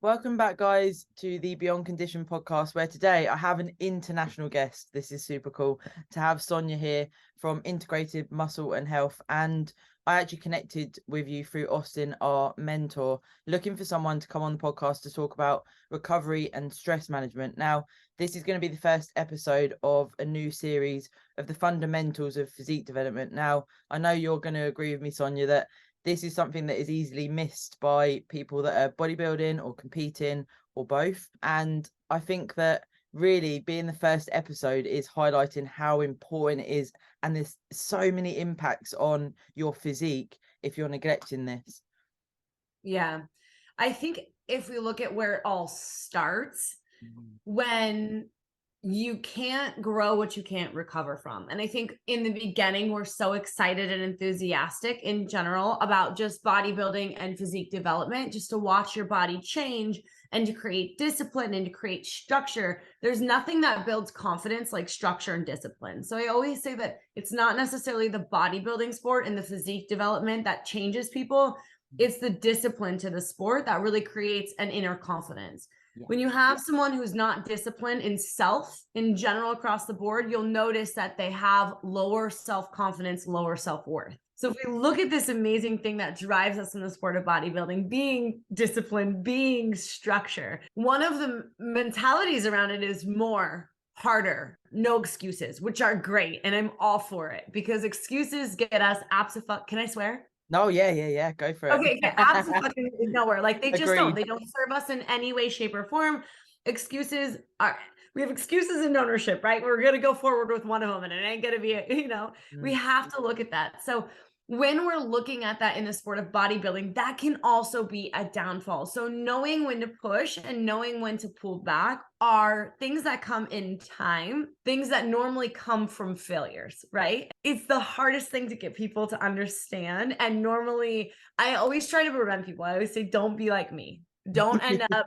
Welcome back, guys, to the Beyond Condition podcast, where today I have an international guest. This is super cool to have Sonia here from Integrated Muscle and Health. And I actually connected with you through Austin, our mentor, looking for someone to come on the podcast to talk about recovery and stress management. Now, this is going to be the first episode of a new series of the fundamentals of physique development. Now, I know you're going to agree with me, Sonia, that this is something that is easily missed by people that are bodybuilding or competing or both. And I think that really being the first episode is highlighting how important it is. And there's so many impacts on your physique if you're neglecting this. Yeah. I think if we look at where it all starts, when you can't grow what you can't recover from. And I think in the beginning, we're so excited and enthusiastic in general about just bodybuilding and physique development, just to watch your body change and to create discipline and to create structure. There's nothing that builds confidence like structure and discipline. So I always say that it's not necessarily the bodybuilding sport and the physique development that changes people. It's the discipline to the sport that really creates an inner confidence. Yeah. When you have someone who's not disciplined in self in general across the board, you'll notice that they have lower self-confidence, lower self-worth. So if we look at this amazing thing that drives us in the sport of bodybuilding, being disciplined, being structure, one of the mentalities around it is more, harder, no excuses, which are great. And I'm all for it because excuses get us absolutely, can I swear? No, yeah. Go for it. Okay, absolutely nowhere. Like they just don't. Agreed. They don't serve us in any way, shape, or form. Excuses are. We have excuses in ownership, right? We're gonna go forward with one of them, and it ain't gonna be. We have to look at that. So when we're looking at that in the sport of bodybuilding, that can also be a downfall. So knowing when to push and knowing when to pull back are things that come in time, things that normally come from failures, right? It's the hardest thing to get people to understand. And normally, I always try to prevent people. I always say, don't be like me. Don't end up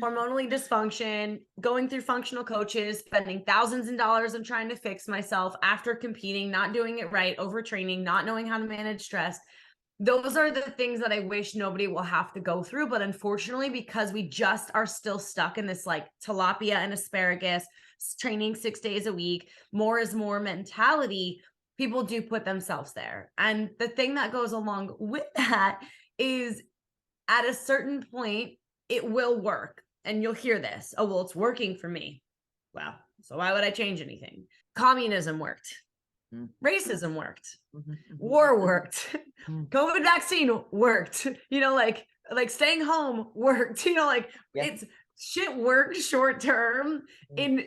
hormonally dysfunction, going through functional coaches, spending thousands of dollars on trying to fix myself after competing, not doing it right, overtraining, not knowing how to manage stress. Those are the things that I wish nobody will have to go through. But unfortunately, because we just are still stuck in this like tilapia and asparagus, training 6 days a week, more is more mentality, people do put themselves there. And the thing that goes along with that is at a certain point, it will work. And you'll hear this. Oh, well, it's working for me. Well, so why would I change anything? Communism worked. Racism worked. War worked. COVID vaccine worked. Like staying home worked. It's shit worked short term in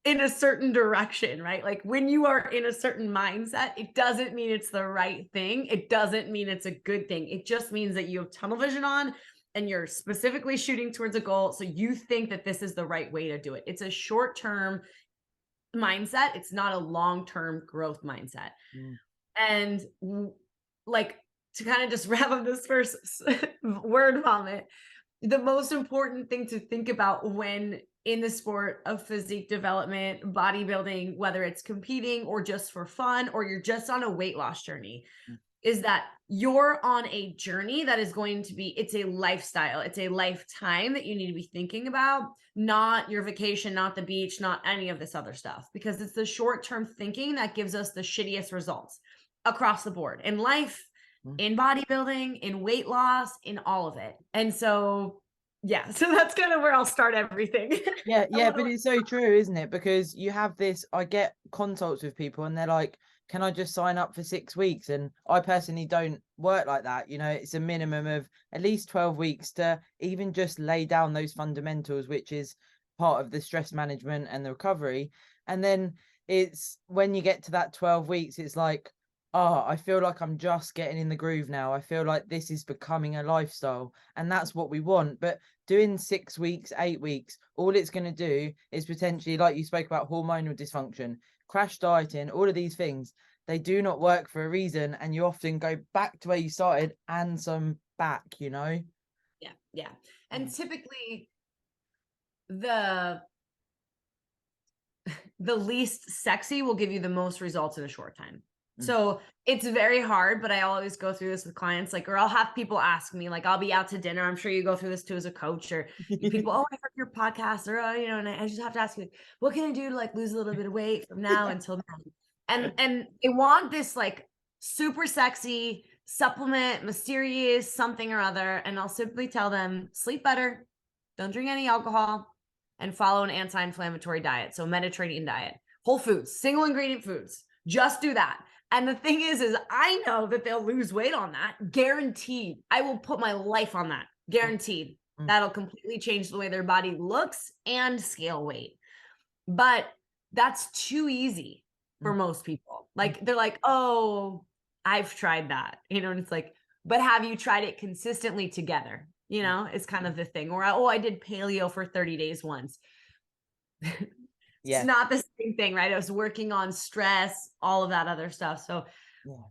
a certain direction, right? Like when you are in a certain mindset, it doesn't mean it's the right thing. It doesn't mean it's a good thing. It just means that you have tunnel vision on and you're specifically shooting towards a goal. So you think that this is the right way to do it. It's a short-term mindset. It's not a long-term growth mindset. And like to kind of just wrap up this first word vomit, the most important thing to think about when in the sport of physique development, bodybuilding, whether it's competing or just for fun, or you're just on a weight loss journey, is that you're on a journey that is going to be, it's a lifestyle, it's a lifetime that you need to be thinking about, not your vacation, not the beach, not any of this other stuff, because it's the short-term thinking that gives us the shittiest results across the board in life, in bodybuilding, in weight loss, in all of it. And so, yeah, so that's kind of where I'll start everything. Yeah, but it's so true, isn't it? Because you have this, I get consults with people and they're like, can I just sign up for 6 weeks? And I personally don't work like that. It's a minimum of at least 12 weeks to even just lay down those fundamentals, which is part of the stress management and the recovery. And then it's when you get to that 12 weeks, it's like, oh, I feel like I'm just getting in the groove now. I feel like this is becoming a lifestyle, and that's what we want. But doing 6 weeks, 8 weeks, all it's going to do is potentially, like you spoke about, hormonal dysfunction, crash dieting, all of these things, they do not work for a reason. And you often go back to where you started and some back, Yeah. And typically the least sexy will give you the most results in a short time. So it's very hard, but I always go through this with clients, like, or I'll have people ask me, like, I'll be out to dinner. I'm sure you go through this too as a coach, or people, oh, I heard your podcast, or, you know, and I just have to ask you, what can I do to like lose a little bit of weight from now until then? And they want this like super sexy supplement, mysterious something or other. And I'll simply tell them, sleep better, don't drink any alcohol, and follow an anti-inflammatory diet. So Mediterranean diet, whole foods, single ingredient foods, just do that. And the thing is I know that they'll lose weight on that. Guaranteed. I will put my life on that. Guaranteed. That'll completely change the way their body looks and scale weight. But that's too easy for most people. Like, they're like, oh, I've tried that, you know, and it's like, but have you tried it consistently together? You know, it's kind of the thing. Or, oh, I did paleo for 30 days once. It's not the same thing, right? I was working on stress, all of that other stuff. So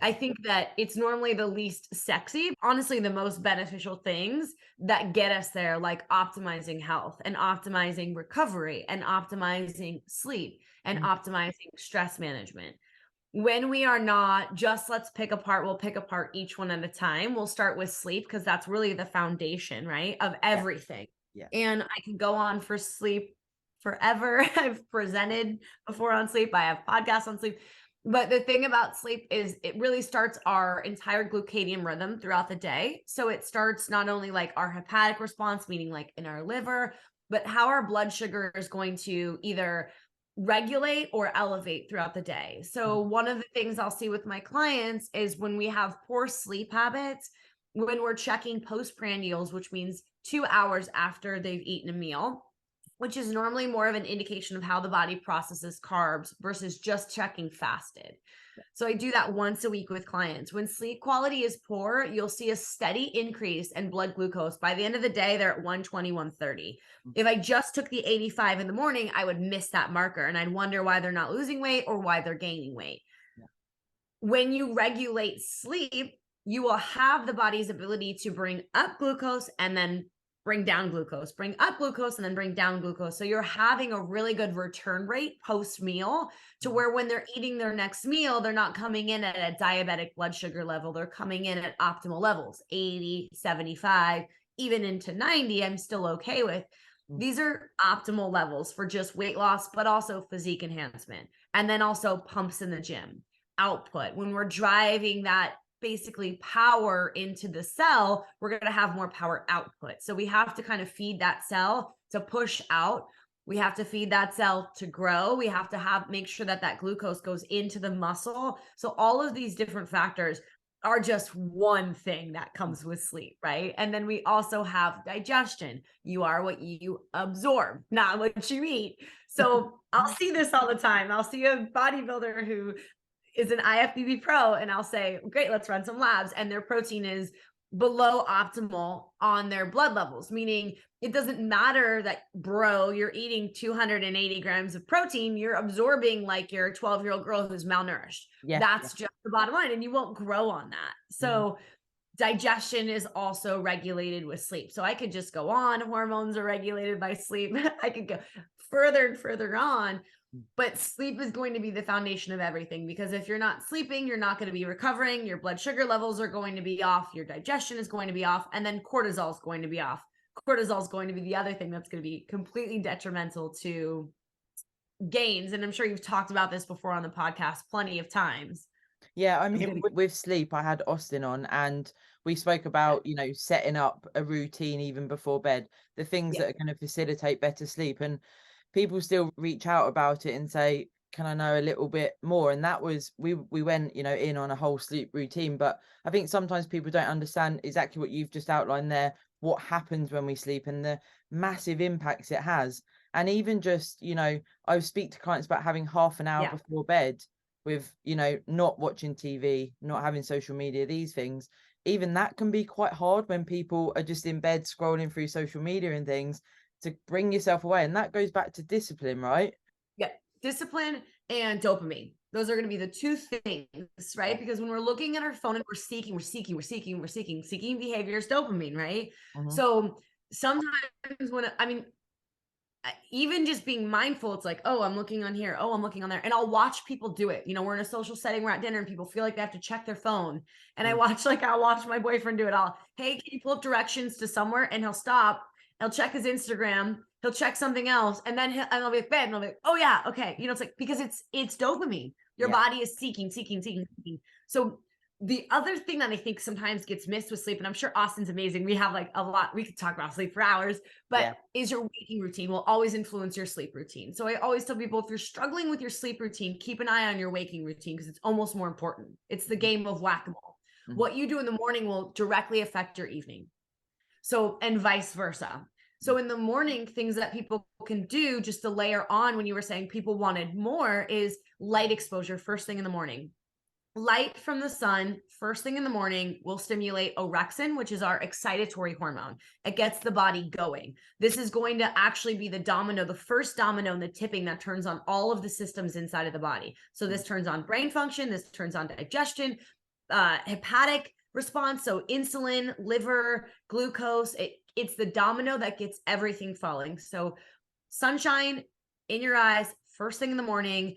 I think that it's normally the least sexy, honestly, the most beneficial things that get us there, like optimizing health and optimizing recovery and optimizing sleep and optimizing stress management. When we are not just, we'll pick apart each one at a time. We'll start with sleep because that's really the foundation, right, of everything. And I can go on for sleep forever. I've presented before on sleep. I have podcasts on sleep. But the thing about sleep is it really starts our entire glucadian rhythm throughout the day. So it starts not only like our hepatic response, meaning like in our liver, but how our blood sugar is going to either regulate or elevate throughout the day. So one of the things I'll see with my clients is when we have poor sleep habits, when we're checking postprandials, which means 2 hours after they've eaten a meal, which is normally more of an indication of how the body processes carbs versus just checking fasted. So I do that once a week with clients. When sleep quality is poor, you'll see a steady increase in blood glucose. By the end of the day, they're at 120, 130. If I just took the 85 in the morning, I would miss that marker and I'd wonder why they're not losing weight or why they're gaining weight. When you regulate sleep, you will have the body's ability to bring up glucose and then bring down glucose, bring up glucose, and then bring down glucose. So you're having a really good return rate post-meal to where when they're eating their next meal, they're not coming in at a diabetic blood sugar level. They're coming in at optimal levels, 80, 75, even into 90, I'm still okay with. These are optimal levels for just weight loss, but also physique enhancement. And then also pumps in the gym, output. When we're driving that basically power into the cell, we're going to have more power output. So we have to kind of feed that cell to push out. We have to feed that cell to grow. We have to make sure that that glucose goes into the muscle. So all of these different factors are just one thing that comes with sleep, right? And then we also have digestion. You are what you absorb, not what you eat. So I'll see this all the time. I'll see a bodybuilder who is an IFBB pro, and I'll say, great, let's run some labs. And their protein is below optimal on their blood levels, meaning it doesn't matter that, bro, you're eating 280 grams of protein, you're absorbing like your 12-year-old girl who's malnourished. That's just the bottom line, and you won't grow on that. So digestion is also regulated with sleep. So I could just go on, hormones are regulated by sleep. I could go further and further on. But sleep is going to be the foundation of everything, because if you're not sleeping, you're not going to be recovering. Your blood sugar levels are going to be off. Your digestion is going to be off. And then cortisol is going to be off. Cortisol is going to be the other thing that's going to be completely detrimental to gains. And I'm sure you've talked about this before on the podcast plenty of times. Yeah, I mean, with sleep, I had Austin on and we spoke about, you know, setting up a routine even before bed, the things that are going to facilitate better sleep. And people still reach out about it and say, can I know a little bit more? And that was, we went, you know, in on a whole sleep routine. But I think sometimes people don't understand exactly what you've just outlined there, what happens when we sleep and the massive impacts it has. And even just, you know, I speak to clients about having half an hour before bed with, you know, not watching TV, not having social media, these things. Even that can be quite hard when people are just in bed scrolling through social media and things, to bring yourself away. And that goes back to discipline, right? Yeah, discipline and dopamine. Those are going to be the two things, right? Because when we're looking at our phone and we're seeking behavior is dopamine, right? So sometimes even just being mindful, it's like, oh, I'm looking on here. Oh, I'm looking on there. And I'll watch people do it. You know, we're in a social setting, we're at dinner and people feel like they have to check their phone. And I'll watch my boyfriend do it. Hey, can you pull up directions to somewhere? And he'll stop. He'll check his Instagram. He'll check something else. And then I'll be like, babe, and I'll be like, oh yeah, okay. You know, it's like, because it's dopamine. Your body is seeking. So the other thing that I think sometimes gets missed with sleep, and I'm sure Austin's amazing. We have like a lot, we could talk about sleep for hours, but is your waking routine will always influence your sleep routine. So I always tell people, if you're struggling with your sleep routine, keep an eye on your waking routine because it's almost more important. It's the game of whack-a-mole. What you do in the morning will directly affect your evening. So, and vice versa. So in the morning, things that people can do just to layer on when you were saying people wanted more is light exposure first thing in the morning. Light from the sun first thing in the morning will stimulate orexin, which is our excitatory hormone. It gets the body going. This is going to actually be the domino, the first domino in the tipping that turns on all of the systems inside of the body. So this turns on brain function, this turns on digestion, hepatic response, so insulin, liver, glucose. It's the domino that gets everything falling. So sunshine in your eyes first thing in the morning.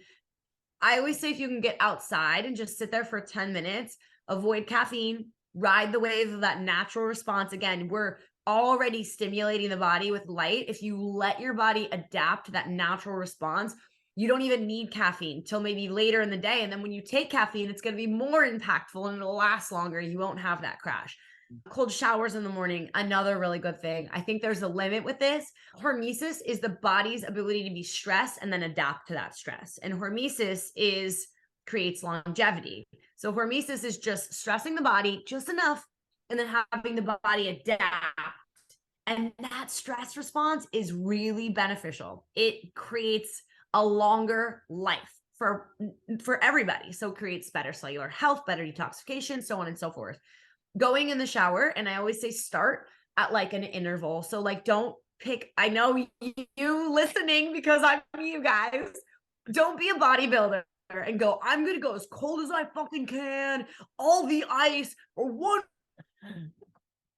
I always say if you can get outside and just sit there for 10 minutes, avoid caffeine, ride the wave of that natural response. Again, we're already stimulating the body with light. If you let your body adapt to that natural response, you don't even need caffeine till maybe later in the day. And then when you take caffeine, it's going to be more impactful and it'll last longer. You won't have that crash. Cold showers in the morning, another really good thing. I think there's a limit with this. Hormesis is the body's ability to be stressed and then adapt to that stress. And hormesis creates longevity. So hormesis is just stressing the body just enough and then having the body adapt. And that stress response is really beneficial. It creates a longer life for everybody. So it creates better cellular health, better detoxification, so on and so forth. Going in the shower, and I always say start at like an interval. So like don't pick, I know you listening because I'm you guys, don't be a bodybuilder and go, I'm gonna go as cold as I fucking can, all the ice or one.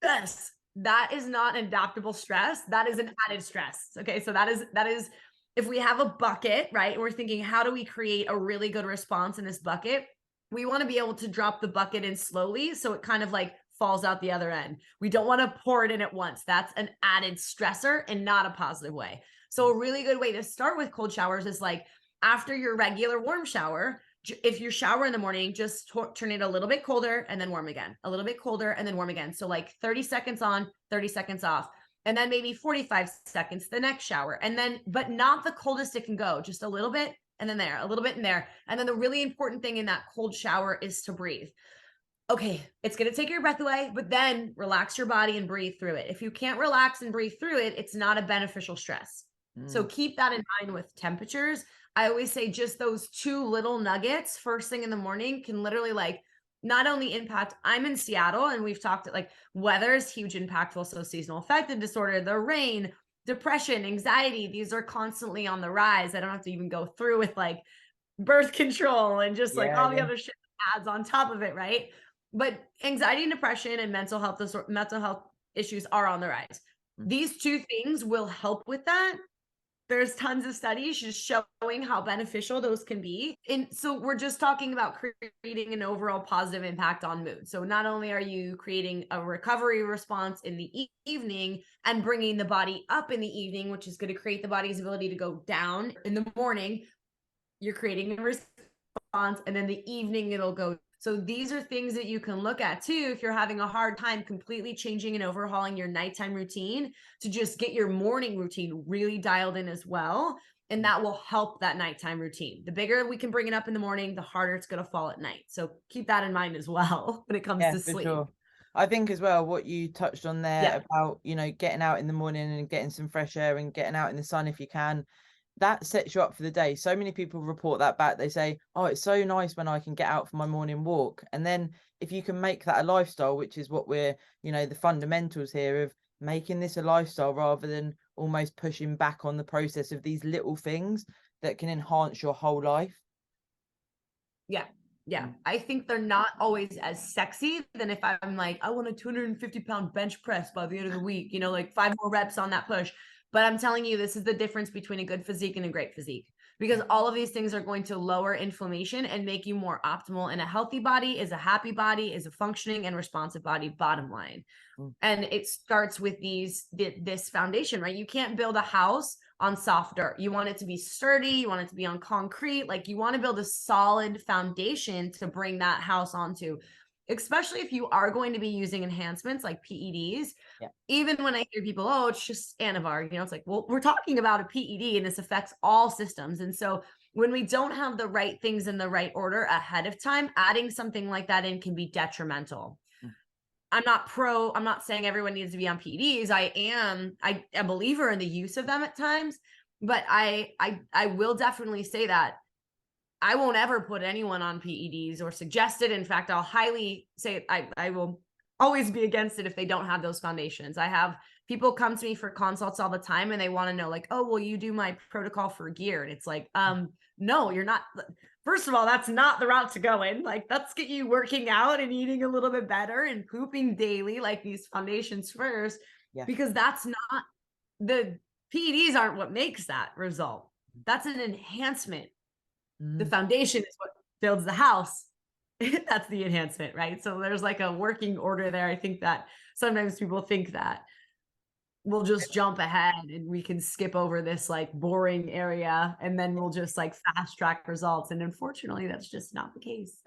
Yes, that is not adaptable stress. That is an added stress. Okay, so that is if we have a bucket, right? And we're thinking, how do we create a really good response in this bucket? We want to be able to drop the bucket in slowly so it kind of like falls out the other end. We don't want to pour it in at once. That's an added stressor and not a positive way. So a really good way to start with cold showers is like after your regular warm shower, if you shower in the morning, just turn it a little bit colder and then warm again, a little bit colder and then warm again. So like 30 seconds on, 30 seconds off. And then maybe 45 seconds the next shower. And then, but not the coldest it can go, just a little bit and then there, a little bit in there. And then the really important thing in that cold shower is to breathe. Okay, it's going to take your breath away, but then relax your body and breathe through it. If you can't relax and breathe through it, it's not a beneficial stress. So keep that in mind with temperatures. I always say just those two little nuggets first thing in the morning can literally like not only impact, I'm in Seattle and we've talked like weather is huge impactful. So seasonal affective disorder, the rain, depression, anxiety, these are constantly on the rise. I don't have to even go through with like birth control and just like all the other shit adds on top of it, right? But anxiety and depression and mental health issues are on the rise. These two things will help with that. There's tons of studies just showing how beneficial those can be. And so we're just talking about creating an overall positive impact on mood. So not only are you creating a recovery response in the evening and bringing the body up in the evening, which is going to create the body's ability to go down in the morning, you're creating a response and then the evening it'll go. So these are things that you can look at too if you're having a hard time completely changing and overhauling your nighttime routine to just get your morning routine really dialed in as well. And that will help that nighttime routine. The bigger we can bring it up in the morning, the harder it's going to fall at night. So keep that in mind as well when it comes to sleep. Sure. I think as well, what you touched on there about, you know, getting out in the morning and getting some fresh air and getting out in the sun if you can, that sets you up for the day. So many people report that back. They say, oh, it's so nice when I can get out for my morning walk. And then if you can make that a lifestyle, which is what we're, you know, the fundamentals here of making this a lifestyle rather than almost pushing back on the process of these little things that can enhance your whole life. Yeah. I think they're not always as sexy than if I'm like, I want a 250-pound bench press by the end of the week, you know, like 5 more reps on that push. But I'm telling you, this is the difference between a good physique and a great physique, because all of these things are going to lower inflammation and make you more optimal. And a healthy body is a happy body, is a functioning and responsive body, bottom line. And it starts with this foundation, right? You can't build a house on soft dirt. You want it to be sturdy. You want it to be on concrete. Like, you want to build a solid foundation to bring that house onto, especially if you are going to be using enhancements like PEDs. Even when I hear people, oh, it's just Anavar, it's like, well, we're talking about a PED and this affects all systems. And so when we don't have the right things in the right order ahead of time, adding something like that in can be detrimental. I'm not saying everyone needs to be on PEDs. I am a believer in the use of them at times, but I will definitely say that I won't ever put anyone on PEDs or suggest it. In fact, I'll highly say I will always be against it if they don't have those foundations. I have people come to me for consults all the time and they want to know, like, oh, will you do my protocol for gear? And it's like, no, you're not. First of all, that's not the route to go in. Like, let's get you working out and eating a little bit better and pooping daily, like these foundations first, because that's not, the PEDs aren't what makes that result. That's an enhancement. The foundation is what builds the house. That's the enhancement, right? So there's like a working order there. I think that sometimes people think that we'll just jump ahead and we can skip over this like boring area and then we'll just like fast track results. And unfortunately, that's just not the case.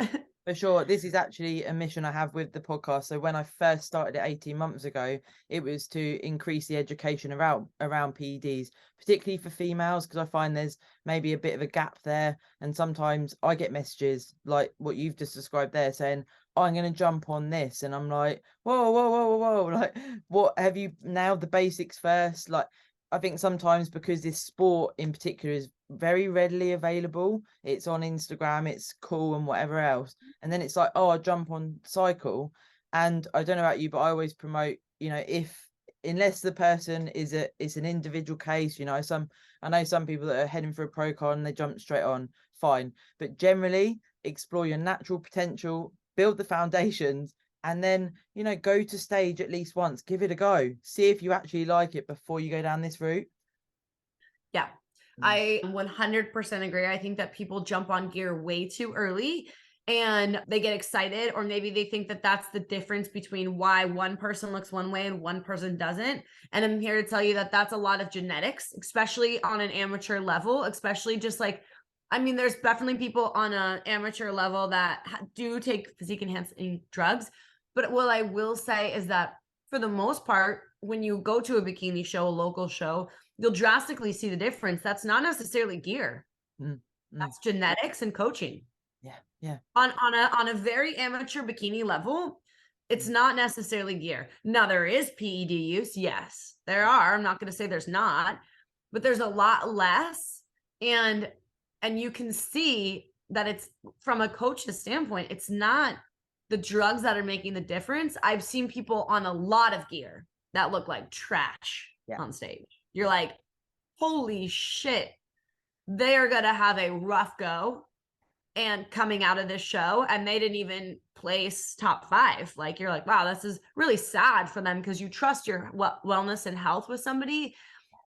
For sure. This is actually a mission I have with the podcast. So when I first started it 18 months ago, it was to increase the education around PEDs, particularly for females, because I find there's maybe a bit of a gap there. And sometimes I get messages like what you've just described there saying, oh, I'm going to jump on this. And I'm like, whoa, whoa, whoa, whoa, whoa. Like, what have you nailed the basics first? Like, I think sometimes because this sport in particular is very readily available, it's on Instagram, it's cool and whatever else. And then it's like, oh, I'll jump on cycle. And I don't know about you, but I always promote, unless the person is an individual case, I know some people that are heading for a pro con and they jump straight on, fine. But generally explore your natural potential, build the foundations, and then, go to stage at least once, give it a go, see if you actually like it before you go down this route. Yeah, I 100% agree. I think that people jump on gear way too early and they get excited, or maybe they think that that's the difference between why one person looks one way and one person doesn't. And I'm here to tell you that that's a lot of genetics, especially on an amateur level, especially just like, there's definitely people on an amateur level that do take physique enhancing drugs. But what I will say is that for the most part, when you go to a bikini show, a local show, you'll drastically see the difference. That's not necessarily gear. That's genetics and coaching. Yeah. On a very amateur bikini level, it's not necessarily gear. Now, there is PED use. Yes, there are. I'm not going to say there's not, but there's a lot less. And you can see that it's, from a coach's standpoint, it's not the drugs that are making the difference. I've seen people on a lot of gear that look like trash on stage. You're like, holy shit, they are going to have a rough go and coming out of this show, and they didn't even place top 5. Like, you're like, wow, this is really sad for them, because you trust your wellness and health with somebody.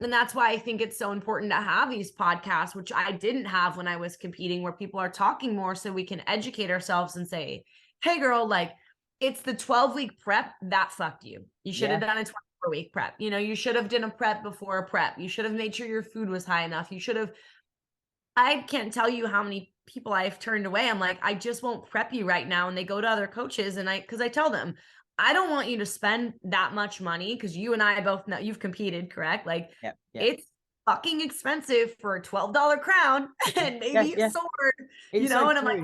And that's why I think it's so important to have these podcasts, which I didn't have when I was competing, where people are talking more so we can educate ourselves and say, hey girl, like, it's the 12-week prep that fucked you. You should have done a 24-week prep. You should have done a prep before a prep. You should have made sure your food was high enough. I can't tell you how many people I've turned away. I'm like, I just won't prep you right now. And they go to other coaches, and because I tell them, I don't want you to spend that much money, because you and I both know you've competed, correct? Like, it's fucking expensive for a $12 crown and maybe a sword, and I'm like,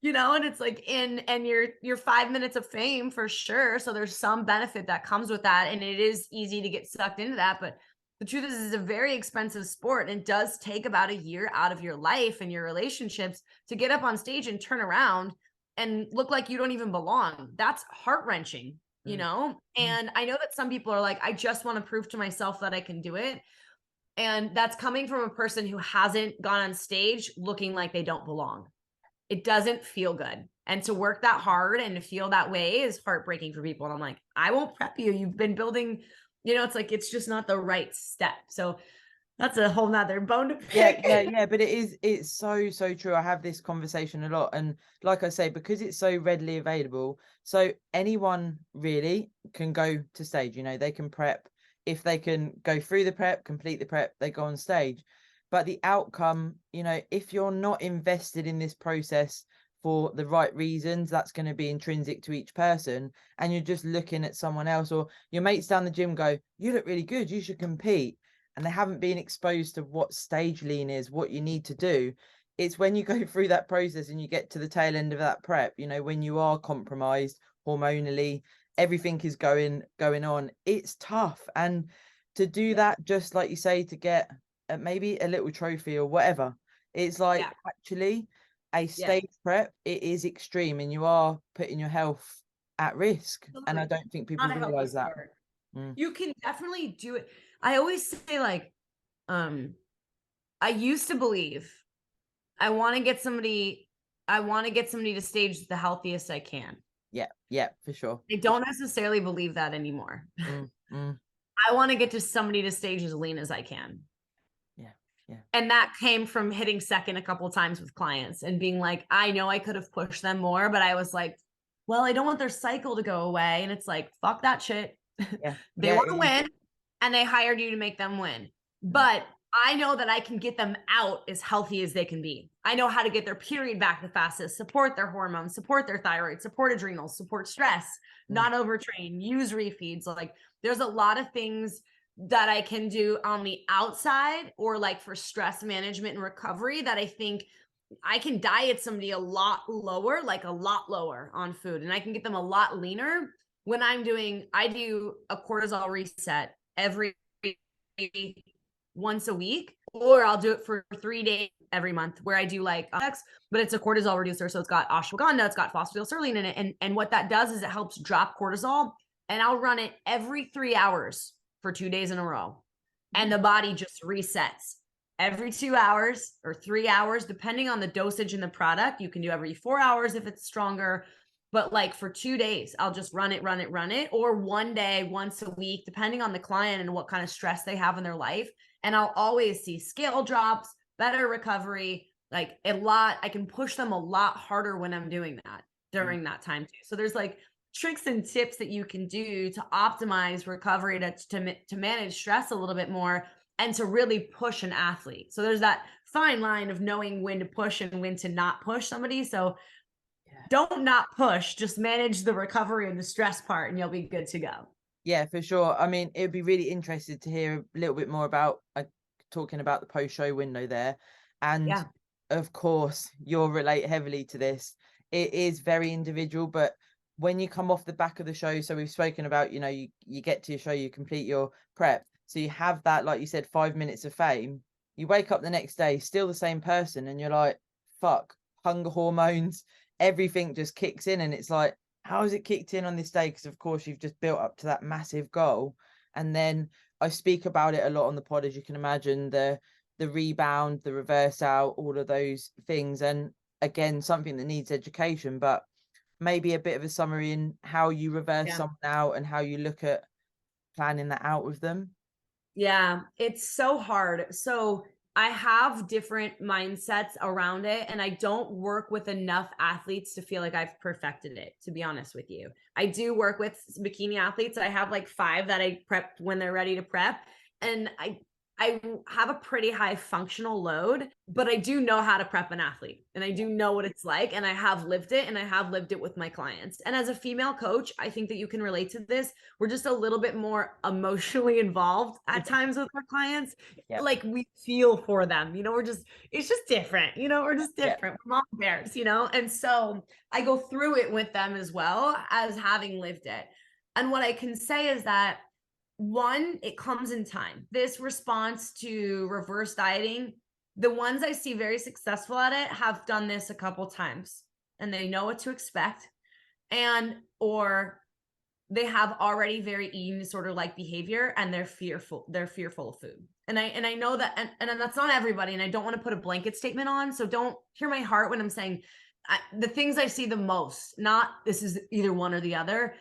and it's like, and your 5 minutes of fame for sure. So there's some benefit that comes with that. And it is easy to get sucked into that. But the truth is, it's a very expensive sport, and it does take about a year out of your life and your relationships to get up on stage and turn around and look like you don't even belong. That's heart-wrenching, And I know that some people are like, I just want to prove to myself that I can do it. And that's coming from a person who hasn't gone on stage looking like they don't belong. It doesn't feel good. And to work that hard and to feel that way is heartbreaking for people. And I'm like, I won't prep you. You've been building it's like, it's just not the right step. So that's a whole nother bone to pick. Yeah. But it's so true. I have this conversation a lot. And like I say, because it's so readily available, so anyone really can go to stage, they can prep. If they can go through the prep, complete the prep, they go on stage. But the outcome, if you're not invested in this process for the right reasons, that's going to be intrinsic to each person. And you're just looking at someone else, or your mates down the gym go, you look really good, you should compete. And they haven't been exposed to what stage lean is, what you need to do. It's when you go through that process and you get to the tail end of that prep, when you are compromised hormonally, everything is going on. It's tough. And to do that, just like you say, to get maybe a little trophy or whatever, it's like actually a stage prep, it is extreme, and you are putting your health at risk. And I don't think people realize that. You can definitely do it. I always say, like, I used to believe I want to get somebody to stage the healthiest I can. Yeah, for sure. I don't necessarily believe that anymore. I want to get to somebody to stage as lean as I can. Yeah. And that came from hitting second a couple of times with clients and being like, I know I could have pushed them more, but I was like, well, I don't want their cycle to go away. And it's like, fuck that shit. They want to win, and they hired you to make them win. But I know that I can get them out as healthy as they can be. I know how to get their period back the fastest, support their hormones, support their thyroid, support adrenals, support stress, not overtrain, use refeeds. Like, there's a lot of things that I can do on the outside, or like for stress management and recovery, that I think I can diet somebody a lot lower on food, and I can get them a lot leaner when I do a cortisol reset every once a week, or I'll do it for 3 days every month, where I do like but it's a cortisol reducer. So it's got ashwagandha, it's got phosphatidylserine in it. And what that does is it helps drop cortisol, and I'll run it every 3 hours for 2 days in a row. And the body just resets every 2 hours or 3 hours, depending on the dosage in the product. You can do every 4 hours if it's stronger, but like for 2 days, I'll just run it, or one day, once a week, depending on the client and what kind of stress they have in their life. And I'll always see scale drops, better recovery, like a lot. I can push them a lot harder when I'm doing that during that time too. So there's like tricks and tips that you can do to optimize recovery, to manage stress a little bit more, and to really push an athlete. So there's that fine line of knowing when to push and when to not push somebody. So don't not push, just manage the recovery and the stress part, and you'll be good to go. Yeah, for sure. I mean, it'd be really interesting to hear a little bit more about talking about the post-show window there. And of course, you'll relate heavily to this. It is very individual, but when you come off the back of the show, so we've spoken about, you get to your show, you complete your prep. So you have that, like you said, 5 minutes of fame. You wake up the next day, still the same person, and you're like, fuck, hunger hormones, everything just kicks in. And it's like, how has it kicked in on this day? Because of course you've just built up to that massive goal. And then I speak about it a lot on the pod, as you can imagine, the rebound, the reverse out, all of those things. And again, something that needs education, but maybe a bit of a summary in how you reverse someone out and how you look at planning that out with them. Yeah, it's so hard. So I have different mindsets around it, and I don't work with enough athletes to feel like I've perfected it, to be honest with you. I do work with bikini athletes. I have like 5 that I prep when they're ready to prep. And I have a pretty high functional load, but I do know how to prep an athlete, and I do know what it's like, and I have lived it, and I have lived it with my clients. And as a female coach, I think that you can relate to this. We're just a little bit more emotionally involved at times with our clients. Like, we feel for them, it's just different, we're just different. We're mom bears, and so I go through it with them as well as having lived it. And what I can say is that, one, it comes in time. This response to reverse dieting, the ones I see very successful at it have done this a couple times, and they know what to expect, or they have already very eating disorder like behavior, and they're fearful of food. And I know that, and that's not everybody, and I don't want to put a blanket statement on, so don't hear my heart when I'm saying the things I see the most, not this is either one or the other.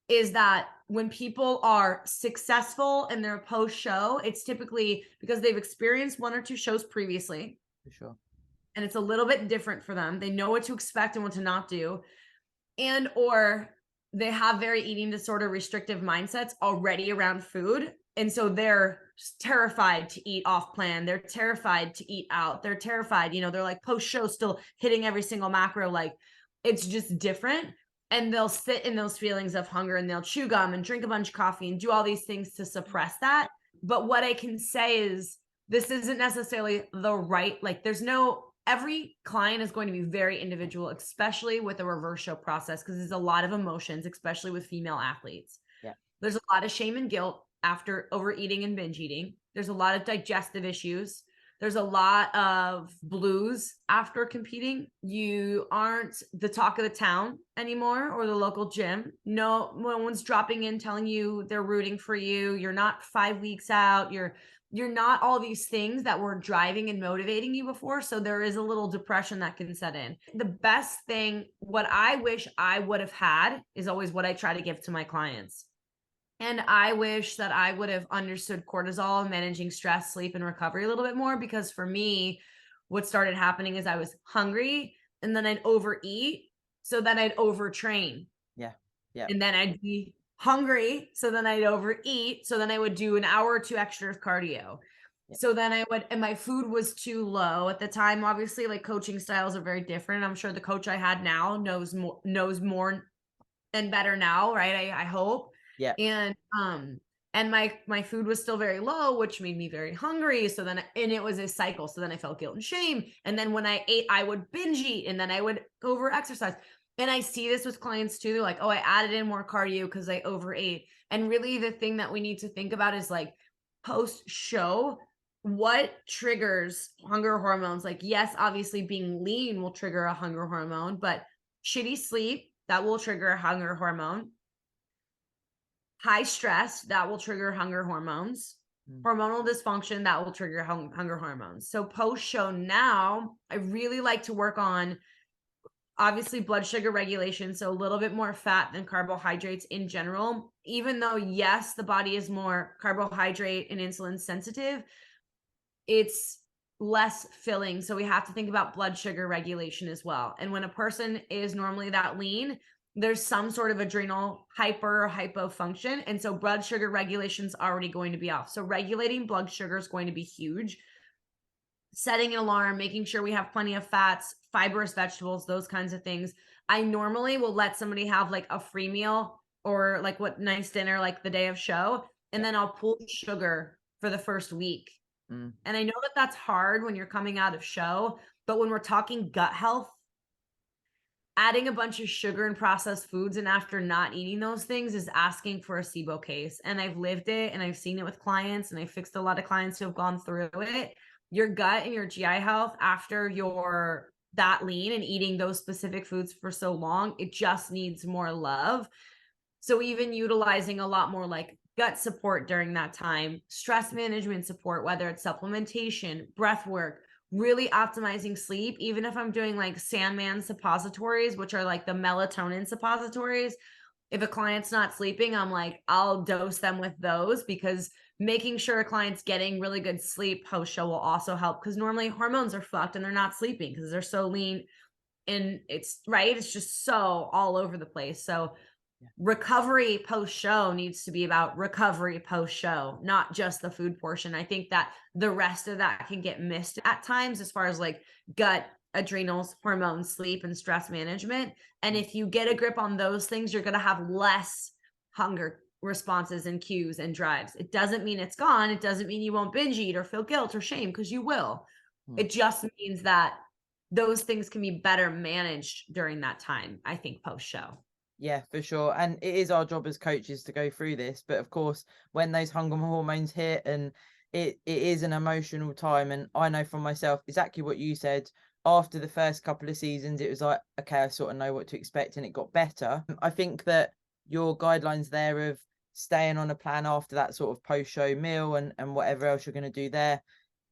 is that when people are successful in their post show, it's typically because they've experienced 1 or 2 shows previously. For sure. And it's a little bit different for them. They know what to expect and what to not do. And or they have very eating disorder restrictive mindsets already around food. And so they're terrified to eat off plan. They're terrified to eat out. They're terrified, they're like post show still hitting every single macro. Like it's just different. And they'll sit in those feelings of hunger and they'll chew gum and drink a bunch of coffee and do all these things to suppress that. But what I can say is this isn't necessarily the right, like every client is going to be very individual, especially with the reverse show process, because there's a lot of emotions, especially with female athletes. Yeah. There's a lot of shame and guilt after overeating and binge eating. There's a lot of digestive issues. There's a lot of blues after competing. You aren't the talk of the town anymore or the local gym. No one's dropping in telling you they're rooting for you. You're not 5 weeks out. You're not all these things that were driving and motivating you before. So there is a little depression that can set in. The best thing, what I wish I would have had, is always what I try to give to my clients. And I wish that I would have understood cortisol and managing stress, sleep, and recovery a little bit more, because for me, what started happening is I was hungry and then I'd overeat. So then I'd overtrain. Yeah. Yeah. And then I'd be hungry. So then I'd overeat. So then I would do an hour or 2 extra of cardio. Yeah. So then and my food was too low at the time. Obviously, like coaching styles are very different. I'm sure the coach I had now knows more and better now, right? I hope. Yeah. And my food was still very low, which made me very hungry. So then, and it was a cycle. So then I felt guilt and shame. And then when I ate, I would binge eat, and then I would over exercise. And I see this with clients too. They're like, oh, I added in more cardio because I overate. And really the thing that we need to think about is like post show, what triggers hunger hormones? Like, yes, obviously being lean will trigger a hunger hormone, but shitty sleep, that will trigger a hunger hormone. High stress, that will trigger hunger hormones. Hormonal dysfunction, that will trigger hunger hormones. So post show now, I really like to work on obviously blood sugar regulation. So a little bit more fat than carbohydrates in general, even though yes, the body is more carbohydrate and insulin sensitive, it's less filling. So we have to think about blood sugar regulation as well. And when a person is normally that lean, there's some sort of adrenal hyper or hypo function. And so blood sugar regulation is already going to be off. So regulating blood sugar is going to be huge. Setting an alarm, making sure we have plenty of fats, fibrous vegetables, those kinds of things. I normally will let somebody have like a free meal or like what nice dinner, like the day of show. And then I'll pull sugar for the first week. And I know that that's hard when you're coming out of show, but when we're talking gut health, adding a bunch of sugar and processed foods and after not eating those things is asking for a SIBO case. And I've lived it and I've seen it with clients, and I fixed a lot of clients who have gone through it. Your gut and your GI health after you're that lean and eating those specific foods for so long, it just needs more love. So even utilizing a lot more like gut support during that time, stress management support, whether it's supplementation, breath work, really optimizing sleep. Even if I'm doing like Sandman suppositories, which are like the melatonin suppositories, if a client's not sleeping, I'm like, I'll dose them with those, because making sure a client's getting really good sleep post show will also help, because normally hormones are fucked and they're not sleeping because they're so lean, and it's just so all over the place. So recovery post show needs to be about recovery post show, not just the food portion. I think that the rest of that can get missed at times as far as like gut, adrenals, hormones, sleep, and stress management. And if you get a grip on those things, you're going to have less hunger responses and cues and drives. It doesn't mean it's gone. It doesn't mean you won't binge eat or feel guilt or shame, because you will. It just means that those things can be better managed during that time, I think, post show. Yeah, for sure. And it is our job as coaches to go through this. But of course, when those hunger hormones hit, and it is an emotional time. And I know from myself exactly what you said. After the first couple of seasons, it was like, okay, I sort of know what to expect, and it got better. I think that your guidelines there of staying on a plan after that sort of post-show meal and whatever else you're going to do there,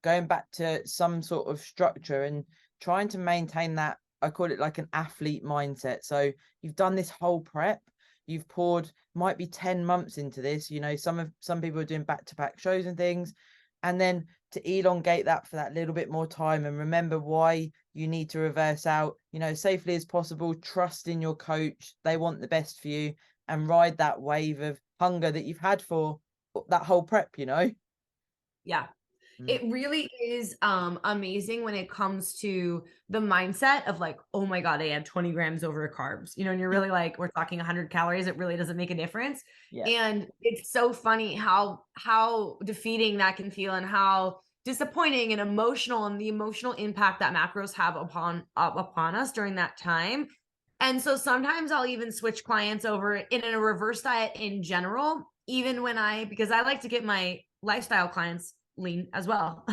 going back to some sort of structure and trying to maintain that, I call it like an athlete mindset. So you've done this whole prep, you've poured, might be 10 months into this, you know, some people are doing back-to-back shows and things, and then to elongate that for that little bit more time, and remember why you need to reverse out, you know, safely as possible, trust in your coach, they want the best for you, and ride that wave of hunger that you've had for that whole prep, you know. Yeah. It really is amazing when it comes to the mindset of like, oh my God, I had 20 grams over carbs, you know, and you're really like, we're talking 100 calories. It really doesn't make a difference. Yeah. And it's so funny how defeating that can feel, and how disappointing and emotional, and the emotional impact that macros have upon us during that time. And so sometimes I'll even switch clients over in a reverse diet in general, even when because I like to get my lifestyle clients lean as well.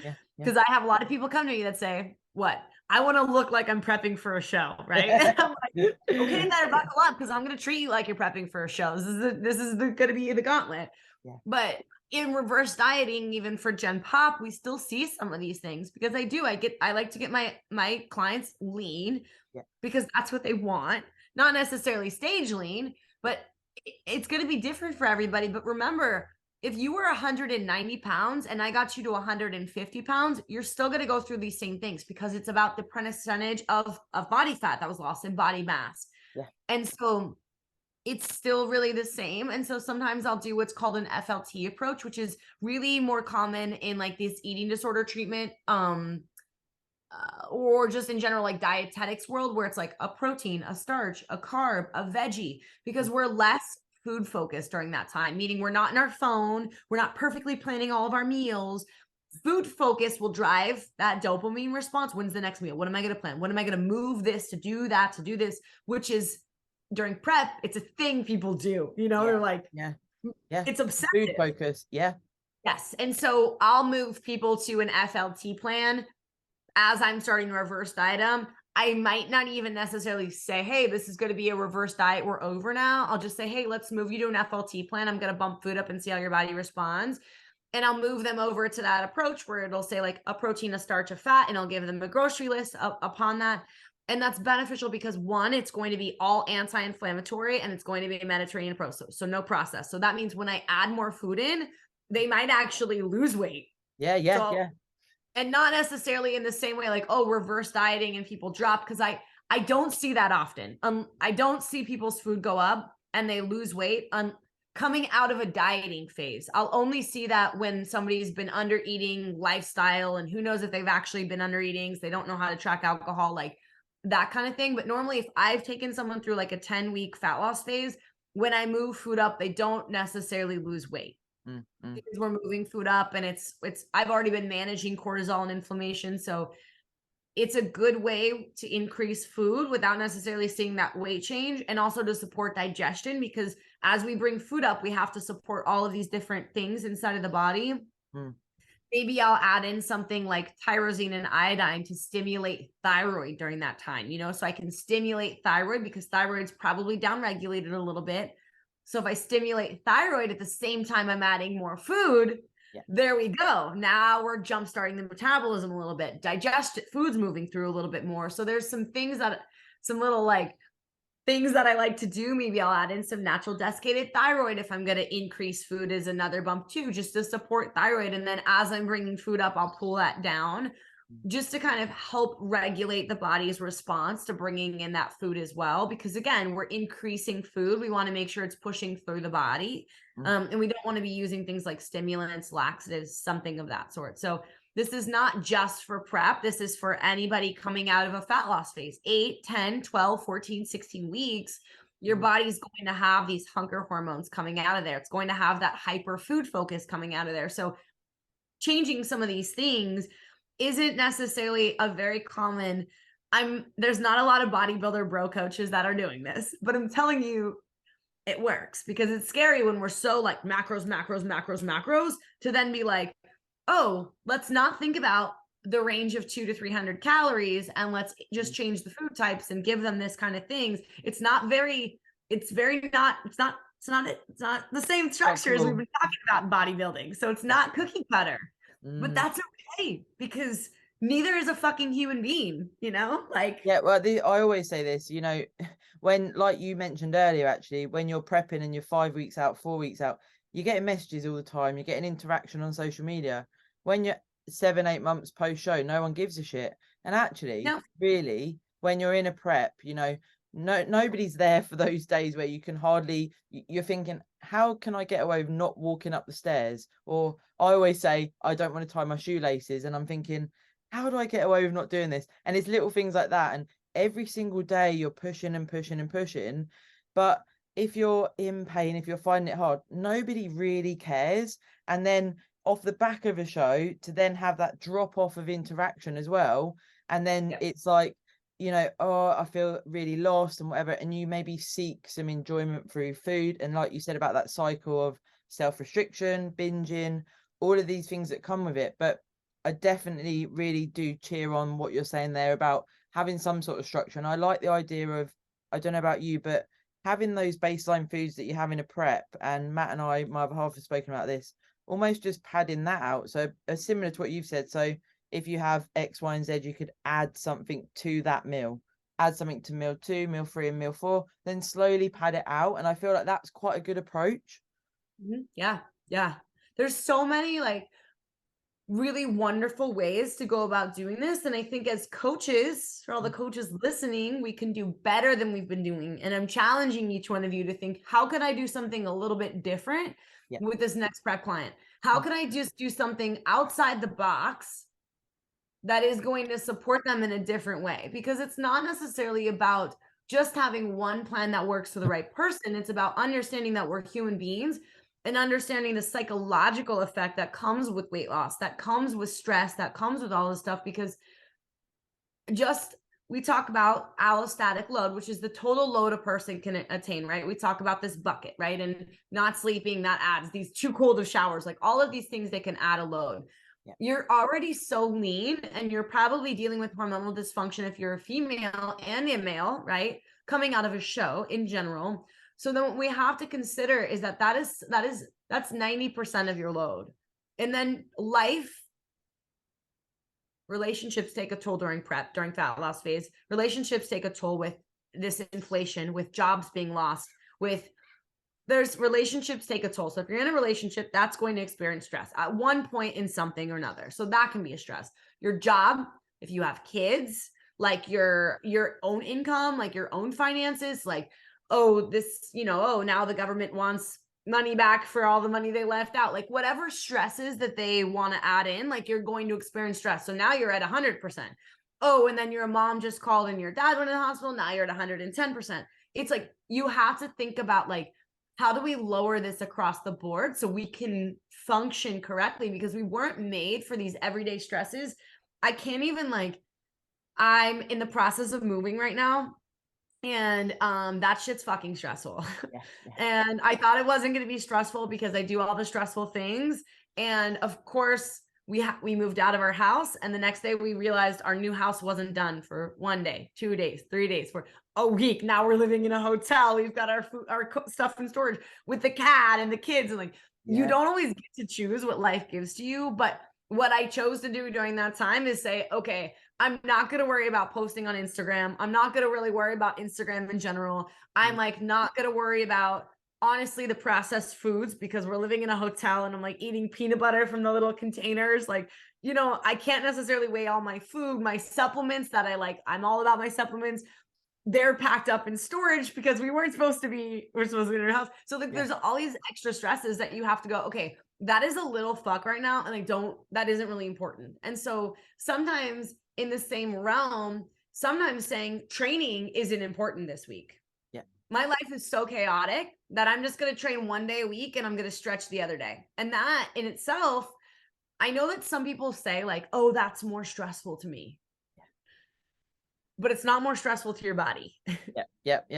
Yeah. Because I have a lot of people come to me that say, what? I want to look like I'm prepping for a show, right? And I'm like, okay, then buckle up, because I'm going to treat you like you're prepping for a show. This is going to be the gauntlet. Yeah. But in reverse dieting, even for Gen Pop, we still see some of these things, because I like to get my clients lean, because that's what they want, not necessarily stage lean, but it's going to be different for everybody. But remember, if you were 190 pounds and I got you to 150 pounds, you're still going to go through these same things, because it's about the percentage of body fat that was lost in body mass. Yeah. And so it's still really the same. And so sometimes I'll do what's called an FLT approach, which is really more common in like this eating disorder treatment, or just in general, like dietetics world, where it's like a protein, a starch, a carb, a veggie, because we're less food focused during that time, meaning we're not in our phone, we're not perfectly planning all of our meals. Food focus will drive that dopamine response. When's the next meal? What am I going to plan? What am I going to move this to do that, to do this, which is during prep, it's a thing people do, you know, they're like, it's obsessive. Food focus. Yeah. Yes. And so I'll move people to an FLT plan as I'm starting to reverse diet them. I might not even necessarily say, hey, this is going to be a reverse diet, we're over now. I'll just say, hey, let's move you to an FLT plan. I'm going to bump food up and see how your body responds. And I'll move them over to that approach where it'll say like a protein, a starch, a fat, and I'll give them a grocery list upon that. And that's beneficial because, one, it's going to be all anti-inflammatory, and it's going to be a Mediterranean process, so no process. So that means when I add more food in, they might actually lose weight. Yeah. And not necessarily in the same way, like, oh, reverse dieting and people drop, because I don't see that often. I don't see people's food go up and they lose weight coming out of a dieting phase. I'll only see that when somebody's been under eating lifestyle, and who knows if they've actually been under eating, so they don't know how to track alcohol, like that kind of thing. But normally, if I've taken someone through like a 10-week fat loss phase, when I move food up, they don't necessarily lose weight. Because we're moving food up, and it's I've already been managing cortisol and inflammation, so it's a good way to increase food without necessarily seeing that weight change, and also to support digestion, because as we bring food up, we have to support all of these different things inside of the body. Maybe I'll add in something like tyrosine and iodine to stimulate thyroid during that time, you know, so I can stimulate thyroid, because thyroid's probably downregulated a little bit. So if I stimulate thyroid at the same time I'm adding more food, there we go. Now we're jumpstarting the metabolism a little bit. Food's moving through a little bit more. So there's some little like things that I like to do. Maybe I'll add in some natural desiccated thyroid if I'm going to increase food, as another bump too, just to support thyroid. And then as I'm bringing food up, I'll pull that down, just to kind of help regulate the body's response to bringing in that food as well. Because again, we're increasing food. We want to make sure it's pushing through the body. And we don't want to be using things like stimulants, laxatives, something of that sort. So this is not just for prep. This is for anybody coming out of a fat loss phase, 8, 10, 12, 14, 16 weeks. Your body's going to have these hunger hormones coming out of there. It's going to have that hyper food focus coming out of there. So changing some of these things isn't necessarily a very common, there's not a lot of bodybuilder bro coaches that are doing this, but I'm telling you, it works, because it's scary when we're so like macros to then be like, oh, let's not think about the range of 200 to 300 calories, and let's just change the food types and give them this kind of things. It's not the same structure as we've been talking about in bodybuilding. So it's not cookie cutter. But that's okay, because neither is a fucking human being, like. Yeah, well, I always say this, when, like you mentioned earlier, actually, when you're prepping and you're 5 weeks out, 4 weeks out, you're getting messages all the time, you're getting interaction on social media. When you're 7, 8 months post show, no one gives a shit. And actually, No. really, when you're in a prep, nobody's there for those days where you can hardly, you're thinking, how can I get away with not walking up the stairs? Or I always say, I don't want to tie my shoelaces. And I'm thinking, how do I get away with not doing this? And it's little things like that. And every single day you're pushing and pushing and pushing. But if you're in pain, if you're finding it hard, nobody really cares. And then off the back of a show to then have that drop off of interaction as well. And then it's like, oh, I feel really lost and whatever. And you maybe seek some enjoyment through food. And like you said about that cycle of self-restriction, binging, all of these things that come with it. But I definitely really do cheer on what you're saying there about having some sort of structure. And I like the idea of, I don't know about you, but having those baseline foods that you have in a prep. And Matt and I, my other half, have spoken about this, almost just padding that out. So similar to what you've said. So if you have X, Y, and Z, you could add something to that meal, add something to meal 2, meal 3, and meal 4, then slowly pad it out. And I feel like that's quite a good approach. Yeah. Yeah. There's so many like really wonderful ways to go about doing this. And I think as coaches, for all the coaches listening, we can do better than we've been doing. And I'm challenging each one of you to think, how can I do something a little bit different with this next prep client? How can I just do something outside the box that is going to support them in a different way? Because it's not necessarily about just having one plan that works for the right person. It's about understanding that we're human beings and understanding the psychological effect that comes with weight loss, that comes with stress, that comes with all this stuff. Because we talk about allostatic load, which is the total load a person can attain, right? We talk about this bucket, right? And not sleeping, that adds these too cold of showers, like all of these things that can add a load. You're already so lean and you're probably dealing with hormonal dysfunction if you're a female and a male, right? Coming out of a show in general. So then what we have to consider is that's 90% of your load. And then relationships take a toll during prep, during fat loss phase. Relationships take a toll with this inflation, with jobs being lost, there's relationships take a toll. So if you're in a relationship, that's going to experience stress at one point in something or another. So that can be a stress. Your job, if you have kids, like your own income, like your own finances, like, oh, this, now the government wants money back for all the money they left out, like whatever stresses that they want to add in, like you're going to experience stress. So now you're at 100%. Oh, and then your mom just called and your dad went to the hospital. Now you're at 110%. It's like, you have to think about like, how do we lower this across the board so we can function correctly? Because we weren't made for these everyday stresses. I can't even I'm in the process of moving right now. And that shit's fucking stressful. And I thought it wasn't going to be stressful because I do all the stressful things. And of course, we moved out of our house, and the next day we realized our new house wasn't done for 1 day, 2 days, 3 days, for a week. Now we're living in a hotel. We've got our food, our stuff in storage with the cat and the kids. And you don't always get to choose what life gives to you. But what I chose to do during that time is say, okay, I'm not going to worry about posting on Instagram. I'm not going to really worry about Instagram in general. I'm not going to worry about, honestly, the processed foods, because we're living in a hotel and I'm eating peanut butter from the little containers. I can't necessarily weigh all my food, my supplements that I'm all about my supplements. They're packed up in storage because we're supposed to be in our house. So there's all these extra stresses that you have to go, okay, that is a little fuck right now. And that isn't really important. And so sometimes in the same realm, sometimes saying training isn't important this week. My life is so chaotic that I'm just going to train 1 day a week and I'm going to stretch the other day. And that in itself, I know that some people say oh, that's more stressful to me. But it's not more stressful to your body. Yep.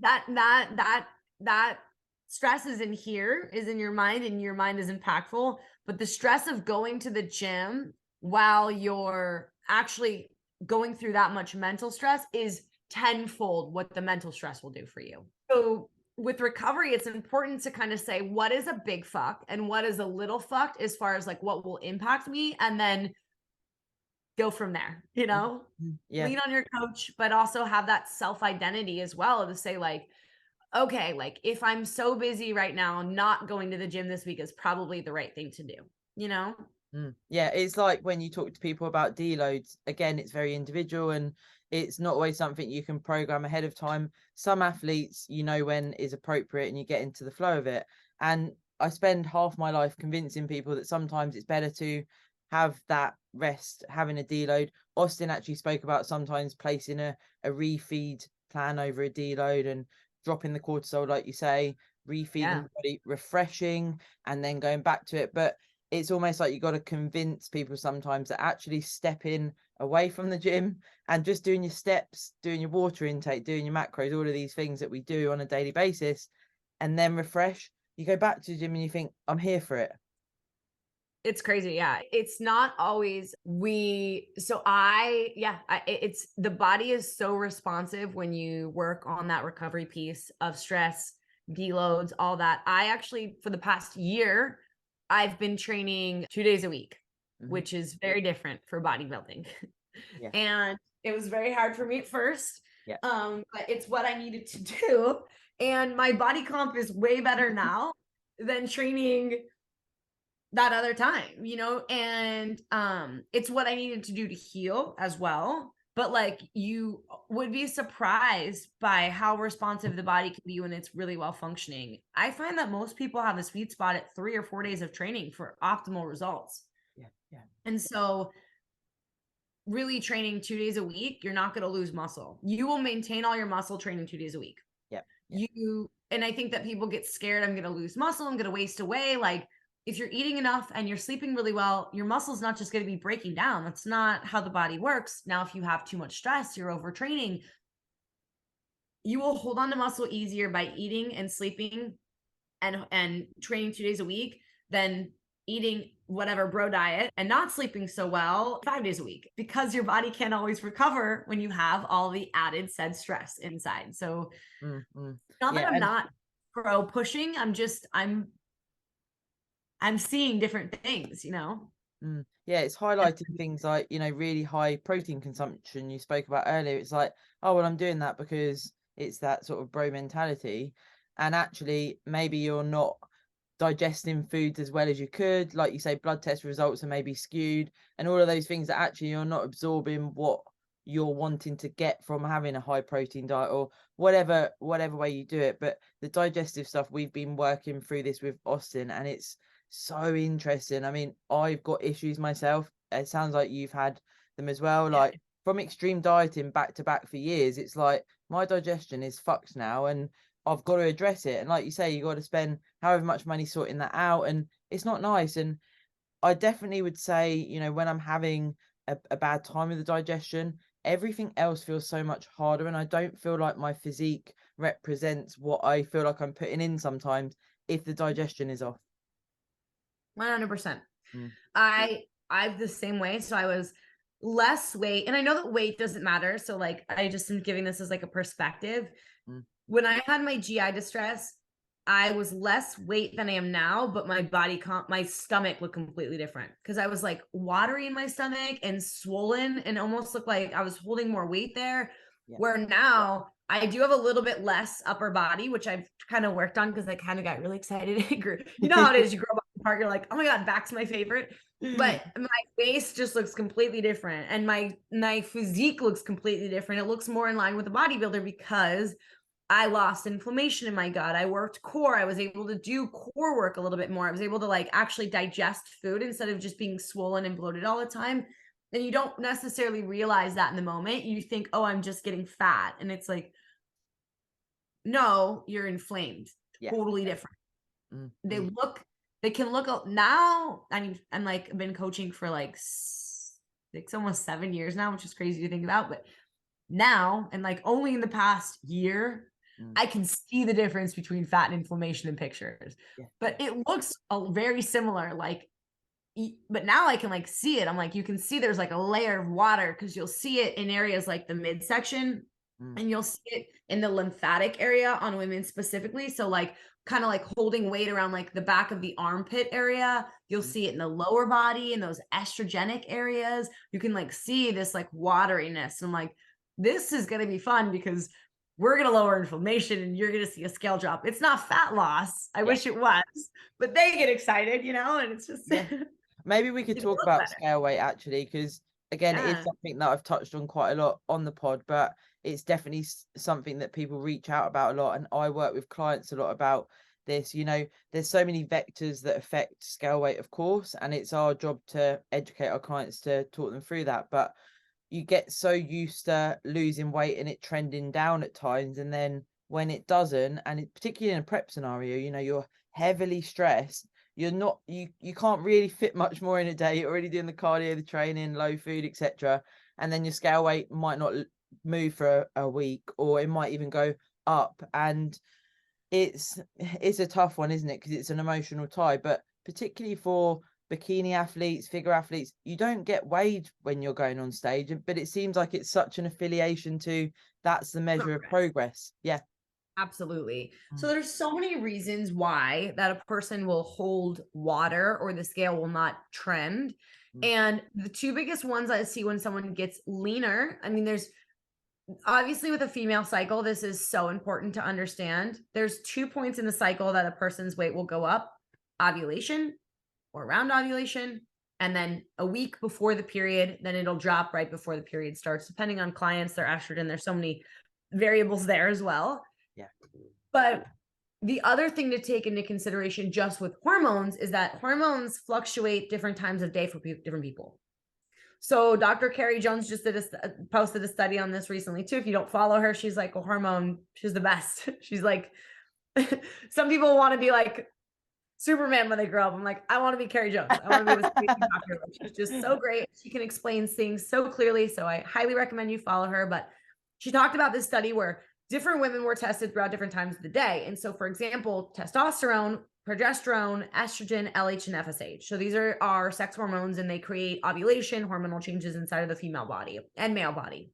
That stress is in here, is in your mind, and your mind is impactful. But the stress of going to the gym while you're actually going through that much mental stress is tenfold what the mental stress will do for you. So with recovery, it's important to kind of say, what is a big fuck and what is a little fucked as far as what will impact me, and then go from there, you know? Yeah. Lean on your coach, but also have that self-identity as well to say like, okay, like if I'm so busy right now, not going to the gym this week is probably the right thing to do, you know? Yeah, it's like when you talk to people about deloads, again, it's very individual and it's not always something you can program ahead of time. Some athletes, you know, when is appropriate and you get into the flow of it. And I spend half my life convincing people that sometimes it's better to have that rest, having a deload. Austin actually spoke about sometimes placing a refeed plan over a deload and dropping the cortisol, like you say, refeeding the body, refreshing, and then going back to it. But it's almost like you got to convince people sometimes that actually stepping away from the gym and just doing your steps, doing your water intake, doing your macros, all of these things that we do on a daily basis, and then refresh. You go back to the gym and you think, I'm here for it. It's crazy. Yeah. It's not always it's the body is so responsive when you work on that recovery piece of stress, deloads, all that. I actually, for the past year, I've been training 2 days a week, which is very different for bodybuilding. Yeah. And it was very hard for me at first. Yeah. But it's what I needed to do. And my body comp is way better now than training that other time, you know, and it's what I needed to do to heal as well. But like, you would be surprised by how responsive the body can be when it's really well functioning. I find that most people have a sweet spot at 3 or 4 days of training for optimal results. Yeah. And so really training 2 days a week, you're not going to lose muscle. You will maintain all your muscle training 2 days a week. And I think that people get scared. I'm going to lose muscle. I'm going to waste away. Like, if you're eating enough and you're sleeping really well, your muscle's not just going to be breaking down. That's not how the body works. Now, if you have too much stress, you're overtraining, you will hold on to muscle easier by eating and sleeping and training 2 days a week than eating whatever bro diet and not sleeping so well 5 days a week, because your body can't always recover when you have all the added said stress inside. So not that I'm not pro pushing, I'm seeing different things, you know? Yeah, it's highlighting things like, you know, really high protein consumption you spoke about earlier. It's like, oh, well, I'm doing that because it's that sort of bro mentality. And actually, maybe you're not digesting foods as well as you could. Like you say, blood test results are maybe skewed and all of those things that actually you're not absorbing what you're wanting to get from having a high protein diet or whatever way you do it. But the digestive stuff, we've been working through this with Austin and it's so interesting. I mean, I've got issues myself. It sounds like you've had them as well. Like from extreme dieting back to back for years, it's like my digestion is fucked now and I've got to address it. And like you say, you got to spend however much money sorting that out and it's not nice. And I definitely would say, you know, when I'm having a bad time with the digestion, everything else feels so much harder and I don't feel like my physique represents what I feel like I'm putting in sometimes if the digestion is off. 100%. I'm the same way. So I was less weight, and I know that weight doesn't matter. So like, I just am giving this as like a perspective. When I had my GI distress, I was less weight than I am now, but my stomach looked completely different because I was like watery in my stomach and swollen and almost looked like I was holding more weight there. Where now I do have a little bit less upper body, which I've kind of worked on because I kind of got really excited. You know how it is, you grow up in the park, you're like, oh my God, back's my favorite. But my face just looks completely different. And my physique looks completely different. It looks more in line with a bodybuilder because I lost inflammation in my gut. I worked core. I was able to do core work a little bit more. I was able to like actually digest food instead of just being swollen and bloated all the time. And you don't necessarily realize that in the moment. You think, oh, I'm just getting fat. And it's like, no, you're inflamed. Totally different. They can look now. I mean, I'm like, I've been coaching for like almost 7 years now, which is crazy to think about. But now, and like only in the past year, I can see the difference between fat and inflammation in pictures. But it looks very similar. Like, but now I can like see it. I'm like, you can see there's like a layer of water because you'll see it in areas like the midsection And you'll see it in the lymphatic area on women specifically. So like kind of like holding weight around like the back of the armpit area. You'll see it in the lower body in those estrogenic areas. You can like see this like wateriness. And like, this is going to be fun because we're going to lower inflammation and you're going to see a scale drop. It's not fat loss. I wish it was, but they get excited, you know, and it's just maybe we could talk about scale weight actually, because again, it is something that I've touched on quite a lot on the pod, but it's definitely something that people reach out about a lot. And I work with clients a lot about this. You know, there's so many vectors that affect scale weight, of course, and it's our job to educate our clients to talk them through that. But you get so used to losing weight and it trending down at times, and then when it doesn't, and it, particularly in a prep scenario, you know, you're heavily stressed, you're not, you can't really fit much more in a day. You're already doing the cardio, the training, low food, etc., and then your scale weight might not move for a week, or it might even go up. And it's a tough one, isn't it, because it's an emotional tie. But particularly for bikini athletes, figure athletes, you don't get weighed when you're going on stage, but it seems like it's such an affiliation to that's the measure of progress. Absolutely. So there's so many reasons why that a person will hold water or the scale will not trend. And the two biggest ones I see when someone gets leaner, I mean, there's obviously with a female cycle, this is so important to understand. There's 2 points in the cycle that a person's weight will go up: ovulation or around ovulation, and then a week before the period, then it'll drop right before the period starts, depending on clients, their estrogen. There's so many variables there as well. But the other thing to take into consideration just with hormones is that hormones fluctuate different times of day for different people. So Dr. Carrie Jones just posted a study on this recently too. If you don't follow her, she's like a hormone. She's the best. She's like, some people want to be like Superman when they grow up. I'm like, I want to be Carrie Jones. I want to be this doctor. She's just so great. She can explain things so clearly. So I highly recommend you follow her. But she talked about this study where different women were tested throughout different times of the day. And so, for example, testosterone, progesterone, estrogen, LH, and FSH. So these are our sex hormones, and they create ovulation, hormonal changes inside of the female body and male body.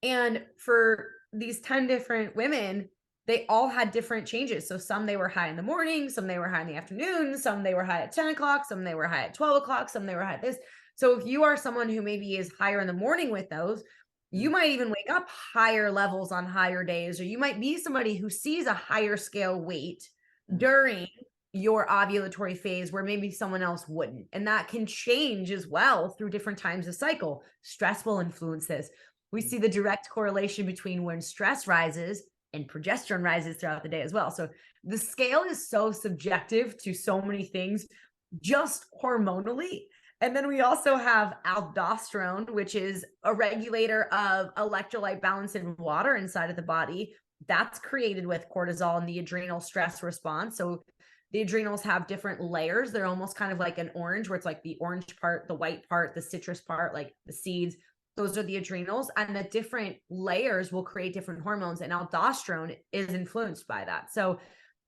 And for these 10 different women, they all had different changes. So some they were high in the morning, some they were high in the afternoon, some they were high at 10 o'clock, some they were high at 12 o'clock, some they were high at this. So if you are someone who maybe is higher in the morning with those, you might even wake up higher levels on higher days, or you might be somebody who sees a higher scale weight during your ovulatory phase where maybe someone else wouldn't. And that can change as well through different times of cycle. Stress will influence this. We see the direct correlation between when stress rises and progesterone rises throughout the day as well. So the scale is so subjective to so many things just hormonally. And then we also have aldosterone, which is a regulator of electrolyte balance in water inside of the body. That's created with cortisol and the adrenal stress response. So the adrenals have different layers. They're almost kind of like an orange, where it's like the orange part, the white part, the citrus part, like the seeds. Those are the adrenals, and the different layers will create different hormones, and aldosterone is influenced by that. So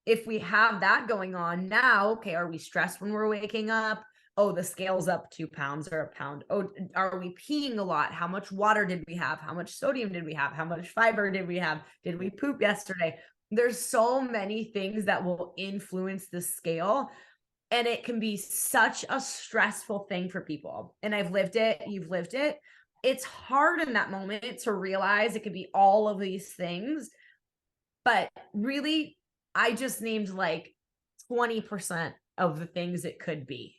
if we have that going on now, okay, are we stressed when we're waking up? Oh, the scale's up 2 pounds or a pound. Oh, are we peeing a lot? How much water did we have? How much sodium did we have? How much fiber did we have? Did we poop yesterday? There's so many things that will influence the scale, and it can be such a stressful thing for people. And I've lived it. You've lived it. It's hard in that moment to realize it could be all of these things, but really, I just named like 20% of the things it could be.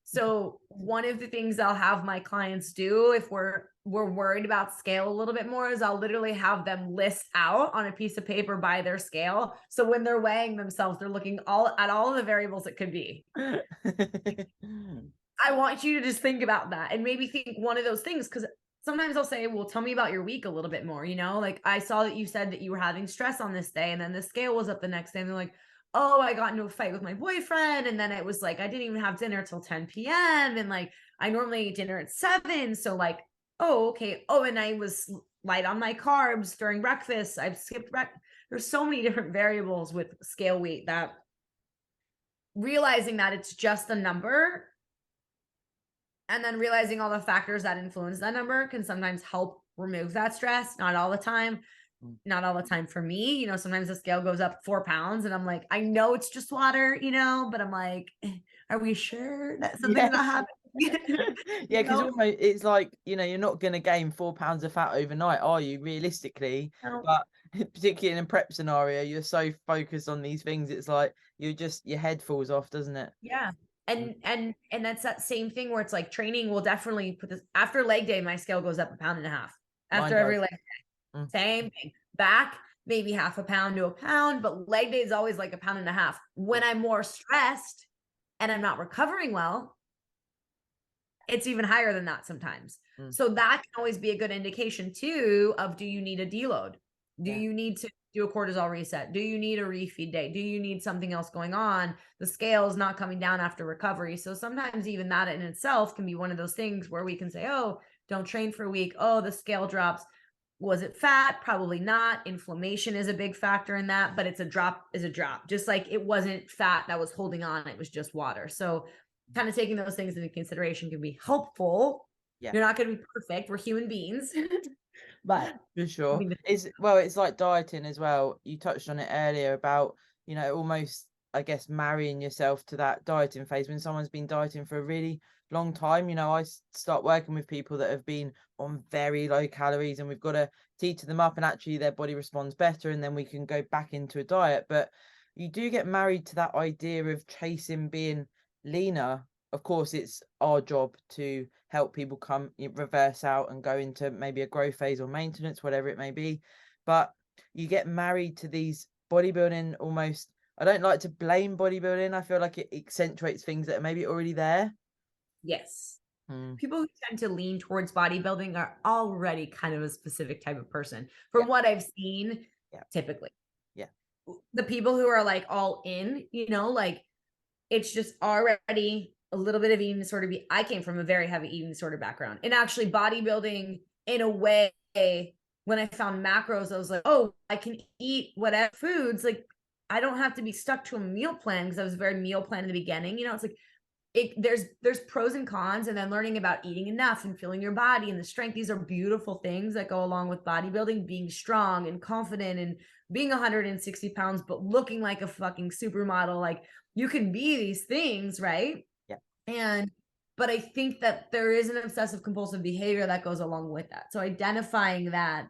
So one of the things I'll have my clients do if we're worried about scale a little bit more is I'll literally have them list out on a piece of paper by their scale. So when they're weighing themselves, they're looking at all of the variables it could be. I want you to just think about that and maybe think one of those things, because sometimes I'll say, well, tell me about your week a little bit more. You know, like I saw that you said that you were having stress on this day, and then the scale was up the next day, and they're like, oh, I got into a fight with my boyfriend. And then it was like, I didn't even have dinner till 10 p.m. And like, I normally eat dinner at 7. So like, oh, okay. Oh, and I was light on my carbs during breakfast. I've skipped breakfast. There's so many different variables with scale weight that realizing that it's just a number and then realizing all the factors that influence that number can sometimes help remove that stress. Not all the time. Not all the time for me. You know, sometimes the scale goes up 4 pounds and I'm like, I know it's just water, you know, but I'm like, are we sure that something's not happening? Yeah, because it's like, you know, you're not going to gain 4 pounds of fat overnight, are you, realistically? No. But particularly in a prep scenario, you're so focused on these things, it's like your head falls off, doesn't it? Yeah. And that's that same thing where it's like training will definitely put this after leg day, my scale goes up 1.5 pounds after every leg day. Same thing. Back, maybe 0.5 pound to 1 pound, but leg day is always like 1.5 pounds. When I'm more stressed and I'm not recovering well, it's even higher than that sometimes. So that can always be a good indication too of, do you need a deload? Do you need to do a cortisol reset? Do you need a refeed day? Do you need something else going on? The scale is not coming down after recovery. So sometimes even that in itself can be one of those things where we can say, oh, don't train for a week. Oh, the scale drops. Was it fat? Probably not. Inflammation is a big factor in that, but it's a drop is a drop. Just like it wasn't fat that was holding on, it was just water. So kind of taking those things into consideration can be helpful. You're not going to be perfect. We're human beings. But for sure. It's like dieting as well. You touched on it earlier about, you know, almost, I guess, marrying yourself to that dieting phase. When someone's been dieting for a really long time, you know, I start working with people that have been on very low calories, and we've got to teeter them up, and actually their body responds better, and then we can go back into a diet. But you do get married to that idea of chasing being leaner. Of course, it's our job to help people reverse out and go into maybe a growth phase or maintenance, whatever it may be. But you get married to these bodybuilding almost. I don't like to blame bodybuilding. I feel like it accentuates things that are maybe already there. Yes. People who tend to lean towards bodybuilding are already kind of a specific type of person. From what I've seen, typically. Yeah. The people who are like all in, you know, like it's just already a little bit of eating disorder. I came from a very heavy eating disorder background, and actually bodybuilding in a way, when I found macros, I was like, oh, I can eat whatever foods. Like I don't have to be stuck to a meal plan, because I was very meal plan in the beginning. You know, it's like there's pros and cons, and then learning about eating enough and feeling your body and the strength. These are beautiful things that go along with bodybuilding, being strong and confident and being 160 pounds, but looking like a fucking supermodel. Like you can be these things, right? But I think that there is an obsessive compulsive behavior that goes along with that. So identifying that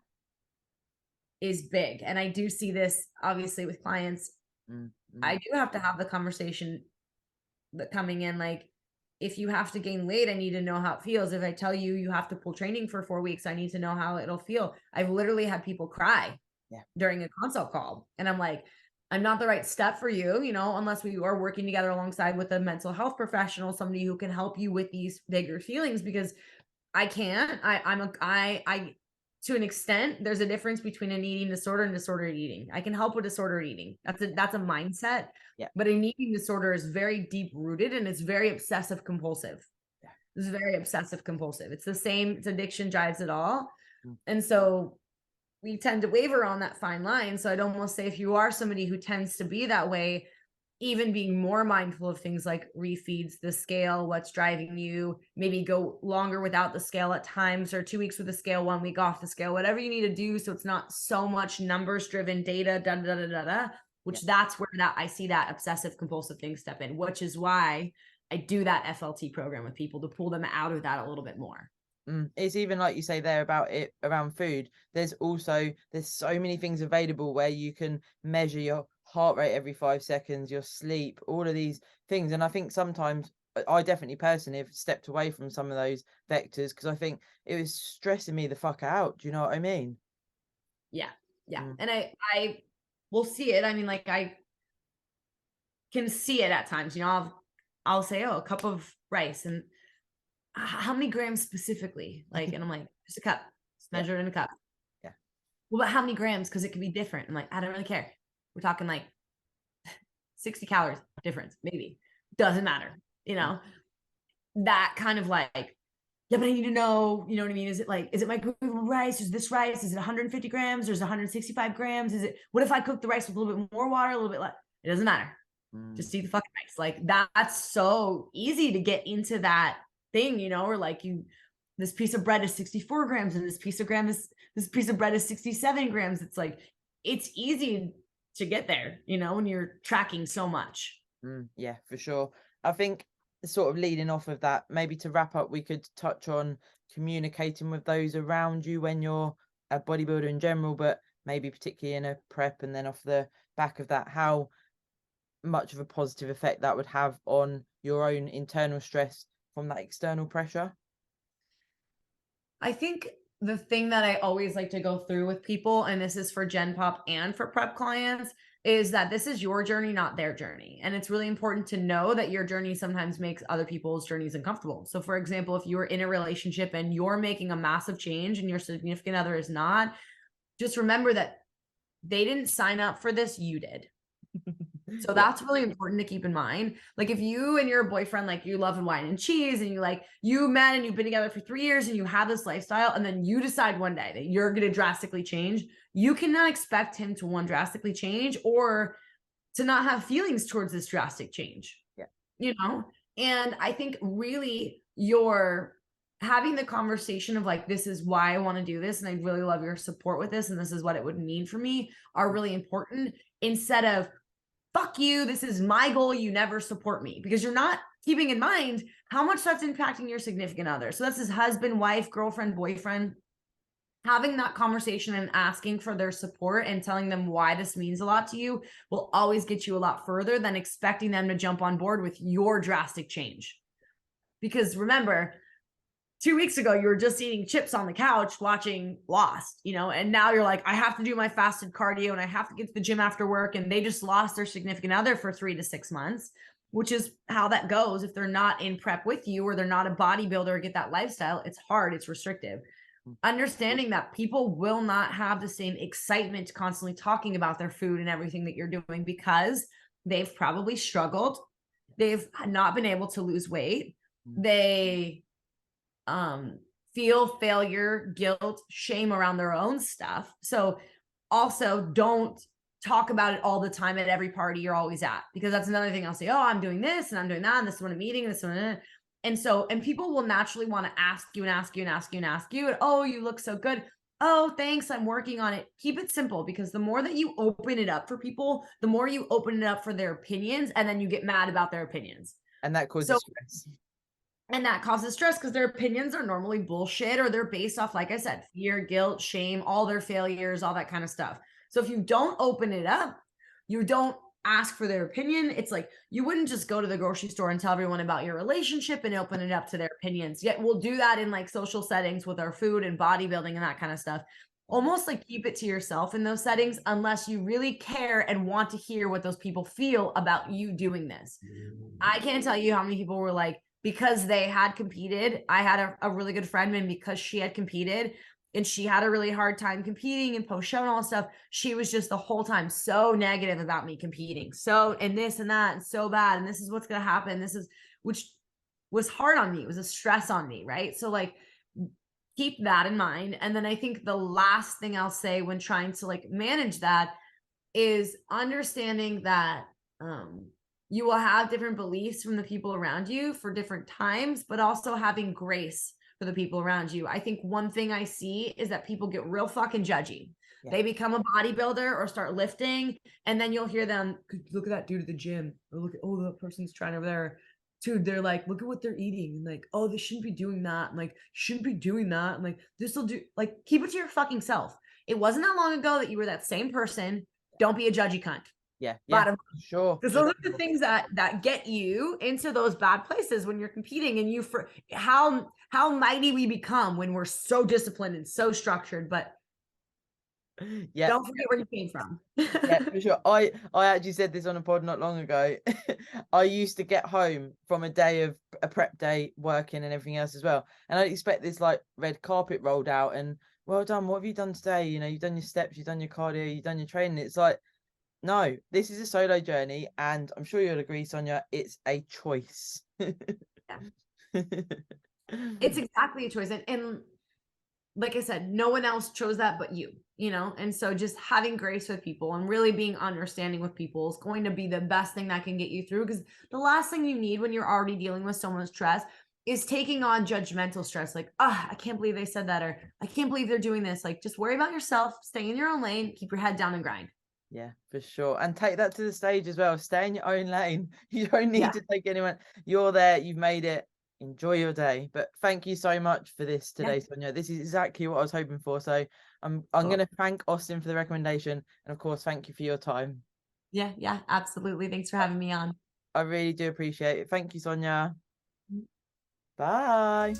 is big. And I do see this obviously with clients. I do have to have the conversation that coming in, like, if you have to gain weight, I need to know how it feels. If I tell you you have to pull training for 4 weeks, I need to know how it'll feel. I've literally had people cry during a consult call. And I'm like, I'm not the right step for you, you know, unless we are working together alongside with a mental health professional, somebody who can help you with these bigger feelings, because I can't. I to an extent, there's a difference between an eating disorder and disordered eating. I can help with disordered eating. That's a mindset. But an eating disorder is very deep rooted, and it's very obsessive compulsive. It's very obsessive compulsive. It's the same. It's addiction drives it all. And so we tend to waver on that fine line. So I'd almost say, if you are somebody who tends to be that way, even being more mindful of things like refeeds, the scale, what's driving you, maybe go longer without the scale at times, or 2 weeks with the scale, 1 week off the scale, whatever you need to do. So it's not so much numbers driven data, which that's where I see that obsessive compulsive thing step in, which is why I do that FLT program with people to pull them out of that a little bit more. It's even like you say there about it around food. There's so many things available where you can measure your heart rate every 5 seconds, your sleep, all of these things. And I think sometimes I definitely personally have stepped away from some of those vectors, because I think it was stressing me the fuck out. Do you know what I mean? Yeah. And I will see it. I mean, like, I can see it at times. You know, I'll say, oh, a cup of rice, and how many grams specifically? Like, and I'm like, just a cup. It's measured in a cup. Well, but how many grams? Because it can be different. I'm like, I don't really care. We're talking like 60 calories difference, maybe. Doesn't matter, you know? That kind of like, yeah, but I need to know, you know what I mean? Is it my group of rice? Is this rice? Is it 150 grams? Or is it 165 grams? What if I cook the rice with a little bit more water, a little bit less? It doesn't matter. Just eat the fucking rice. Like, that's so easy to get into that thing, you know, or like this piece of bread is 64 grams and this piece of bread is 67 grams. It's like, it's easy to get there, you know, when you're tracking so much. Yeah, for sure. I think sort of leading off of that, maybe to wrap up, we could touch on communicating with those around you when you're a bodybuilder in general, but maybe particularly in a prep, and then off the back of that, how much of a positive effect that would have on your own internal stress from that external pressure. I think the thing that I always like to go through with people, and this is for Gen Pop and for prep clients, is that this is your journey, not their journey. And it's really important to know that your journey sometimes makes other people's journeys uncomfortable. So for example, if you're in a relationship and you're making a massive change and your significant other is not, just remember that they didn't sign up for this, you did. So that's really important to keep in mind. Like if you and your boyfriend, like you love wine and cheese and you met and you've been together for 3 years and you have this lifestyle, and then you decide one day that you're going to drastically change, you cannot expect him to drastically change or to not have feelings towards this drastic change. Yeah. You know? And I think really you're having the conversation of like, this is why I want to do this. And I really love your support with this. And this is what it would mean for me, are really important, instead of, fuck you, this is my goal, you never support me, because you're not keeping in mind how much that's impacting your significant other. So that's his husband, wife, girlfriend, boyfriend. Having that conversation and asking for their support and telling them why this means a lot to you will always get you a lot further than expecting them to jump on board with your drastic change. Because remember, 2 weeks ago, you were just eating chips on the couch watching Lost, you know, and now you're like, I have to do my fasted cardio and I have to get to the gym after work. And they just lost their significant other for 3 to 6 months, which is how that goes. If they're not in prep with you or they're not a bodybuilder or get that lifestyle, it's hard, it's restrictive. Understanding that people will not have the same excitement constantly talking about their food and everything that you're doing, because they've probably struggled. They've not been able to lose weight. They feel failure, guilt, shame around their own stuff. So also don't talk about it all the time at every party you're always at, because that's another thing I'll say, oh, I'm doing this and I'm doing that, and this is what I'm eating, and this one. And people will naturally want to ask you and ask you and ask you and ask you, and oh, you look so good. Oh, thanks, I'm working on it. Keep it simple, because the more that you open it up for people, the more you open it up for their opinions, and then you get mad about their opinions. And that causes stress. And that causes stress because their opinions are normally bullshit, or they're based off, like I said, fear, guilt, shame, all their failures, all that kind of stuff. So if you don't open it up, you don't ask for their opinion. It's like, you wouldn't just go to the grocery store and tell everyone about your relationship and open it up to their opinions. Yet we'll do that in like social settings with our food and bodybuilding and that kind of stuff. Almost like keep it to yourself in those settings, unless you really care and want to hear what those people feel about you doing this. I can't tell you how many people were like, because they had competed. I had a really good friend, and because she had competed and she had a really hard time competing and post show and all that stuff, she was just the whole time so negative about me competing. So, and this and that, and so bad. And this is what's going to happen. Which was hard on me. It was a stress on me. Right. So like, keep that in mind. And then I think the last thing I'll say when trying to like manage that is understanding that, you will have different beliefs from the people around you for different times, but also having grace for the people around you. I think one thing I see is that people get real fucking judgy. Yeah. They become a bodybuilder or start lifting, and then you'll hear them, look at that dude at the gym, or look at, oh, that person's trying over there. Dude, they're like, look at what they're eating. And like, oh, they shouldn't be doing that. And like, shouldn't be doing that. And like, this will do, like, keep it to your fucking self. It wasn't that long ago that you were that same person. Don't be a judgy cunt. Yeah, sure. Because those are the things that get you into those bad places when you're competing, and for how mighty we become when we're so disciplined and so structured. But yeah, don't forget where you came from. Yeah, for sure. I actually said this on a pod not long ago. I used to get home from a day of a prep day, working and everything else as well, and I'd expect this like red carpet rolled out and, well done, what have you done today? You know, you've done your steps, you've done your cardio, you've done your training. It's like, no, this is a solo journey, and I'm sure you'll agree, Sonia, it's a choice. Yeah. It's exactly a choice. And like I said, no one else chose that but you know? And so just having grace with people and really being understanding with people is going to be the best thing that can get you through, because the last thing you need when you're already dealing with so much stress is taking on judgmental stress. Like, oh, I can't believe they said that, or I can't believe they're doing this. Like, just worry about yourself, stay in your own lane, keep your head down and grind. Yeah, for sure. And take that to the stage as well. Stay in your own lane. You don't need to take anyone. You're there. You've made it. Enjoy your day. But thank you so much for this today, Sonia. This is exactly what I was hoping for. So I'm going to thank Austin for the recommendation. And of course, thank you for your time. Yeah, absolutely. Thanks for having me on. I really do appreciate it. Thank you, Sonia. Bye.